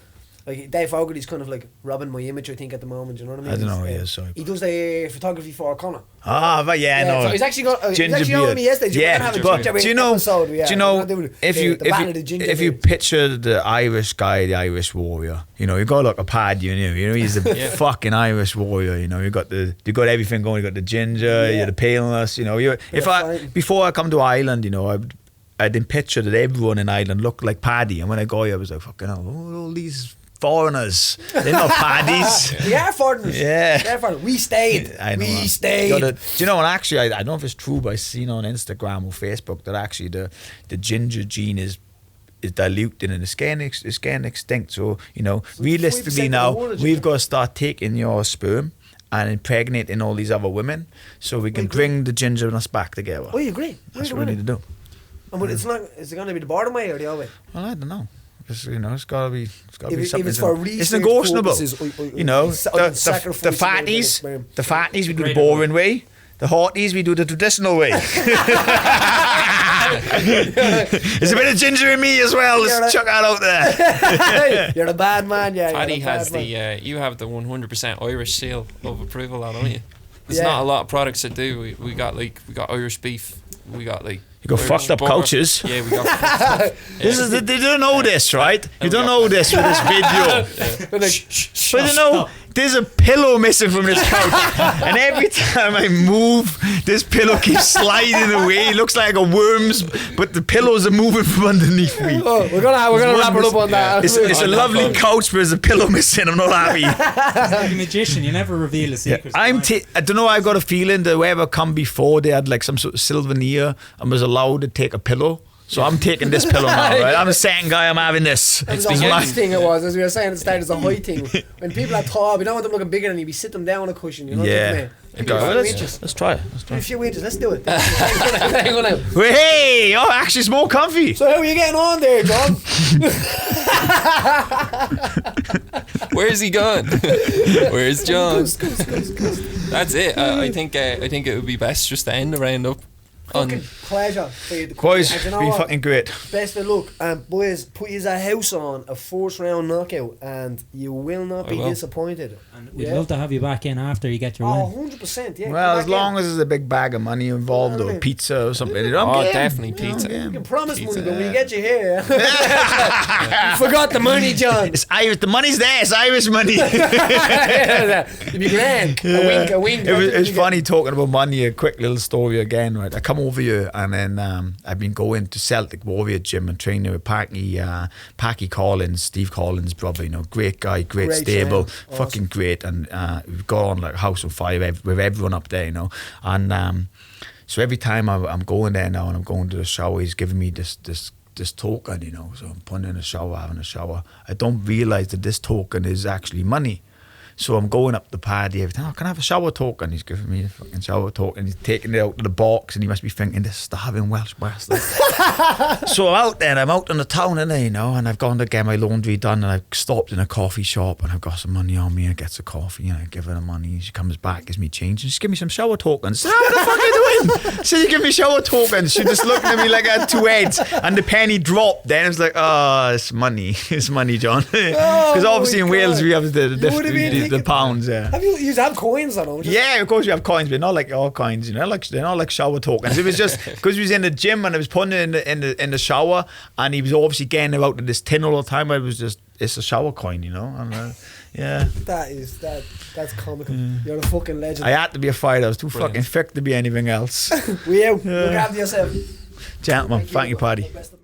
Like Dave Fogarty's kind of like robbing my image, I think, at the moment. You know what I mean? I don't know who he is, sorry. He does the photography for O'Connor. Ah, but yeah, I know. So he's actually got. He's Ginger actually on beard. me yesterday. Yeah, We're gonna have a but ginger do you know? episode, yeah. Do you know? We're gonna do If you the battle of the ginger if you beard. picture the Irish guy, the Irish warrior, you know, you got like a Paddy, you know, he's the fucking Irish warrior. You know, you got everything going. You got the ginger, you got the paleness. You know, before I come to Ireland, you know, I didn't picture that everyone in Ireland looked like Paddy, and when I got here, I was like, fucking hell, all these foreigners, they're not Paddies. We are foreigners. Yeah. We are foreigners. We stayed. I know. We stayed. Do you know? And actually, I don't know if it's true, but I seen on Instagram or Facebook that actually the ginger gene is diluted and it's getting extinct. So you know, realistically 5% now of the world, we've got to start taking your sperm and impregnating all these other women, so we can bring the gingerness back together. Oh, you agree? That's what we need to do. And it's not. Is it going to be the bottom way or the other way? Well, I don't know. Because, you know, it's got to be If something. it's for it's research negotiable. purposes, You know, I'd the sacrifice fatties we do the Great boring way. The hotties we do the traditional way. There's a bit of ginger in me as well. Let's chuck that out there. You're a bad man, yeah. Paddy you're a has bad man. you have the 100% Irish seal of approval, don't you? There's Yeah. not a lot of products that do. We got Irish beef. We got like. You got Irish fucked up butter. couches. Yeah, we got. fucked up. They don't know this, right? You don't know this with this video. But you know, there's a pillow missing from this couch, and every time I move, this pillow keeps sliding away. It looks like a worm's, but the pillows are moving from underneath me. Oh, we're gonna wrap it up on that. It's a lovely couch, but there's a pillow missing. I'm not happy. Like a magician, you never reveal the secrets. I don't know. I've got a feeling that whoever come before, they had like some sort of souvenir and was allowed to take a pillow. So I'm taking this pillow now, right? I'm the second guy. I'm having this. It was a height thing. It was, as we were saying at the start, it's a height thing. When people are tall, we don't want them looking bigger than you. We sit them down on a cushion. You know what I Yeah. mean? Maybe a few inches. Let's try it. A few inches. Let's do it. Hang on out. Hey! Oh, actually, it's more comfy. So how are you getting on there, John? Where's he gone? Where's John? Goose. That's it. I think it would be best just to end the round up. Fucking pleasure for you to come. Boys, And you know be what? fucking great. Best of luck, and boys, put his house on a first round knockout, and you will not be will. disappointed. And we'd love to have you back in after you get your Oh, win. 100%, yeah. Well, come as back long in. as there's a big bag of money involved or pizza or something. I'm Oh, game. definitely pizza. You can promise Pizza, money, but when yeah. you get you here, you forgot the money, John. It's Irish. The money's there. It's Irish money. You'd be grand. A wink. It was funny talking about money. A quick little story again, right? I come over here and then I've been going to Celtic Warrior Gym and training with Packy Collins, Steve Collins' brother. You know, great guy, great stable, chap. fucking great. And we've got on like house on fire with everyone up there, you know. And so every time I'm going there now and I'm going to the shower, he's giving me this token, you know. So I'm putting in a shower, having a shower. I don't realise that this token is actually money. So I'm going up the Paddy every time. Oh, can I have a shower token? He's giving me a fucking shower token. He's taking it out of the box, and he must be thinking, this starving Welsh bastard. So I'm out there, and I'm out in the town, you know, and I've gone to get my laundry done, and I've stopped in a coffee shop, and I've got some money on me. I get some coffee, and I give her the money. She comes back, gives me change, and she gives me some shower tokens. I said, what the fuck are you doing? So you give me shower tokens. She just looked at me like I had two heads, and the penny dropped. Then it was like, oh, it's money. It's money, John. Because obviously in Wales we have the pounds, yeah. Have you have coins on them? Yeah, of course we have coins, but not like all coins, you know, like they're not like shower tokens. It was just because we was in the gym and I was putting it in the shower, and he was obviously getting it out of this tin all the time. I was just, it's a shower coin, you know. And, yeah. That's comical. You're a fucking legend. I had to be a fighter. I was too fucking thick to be anything else. We out. Look after yourself. Gentlemen, thank you, Paddy. Best of luck.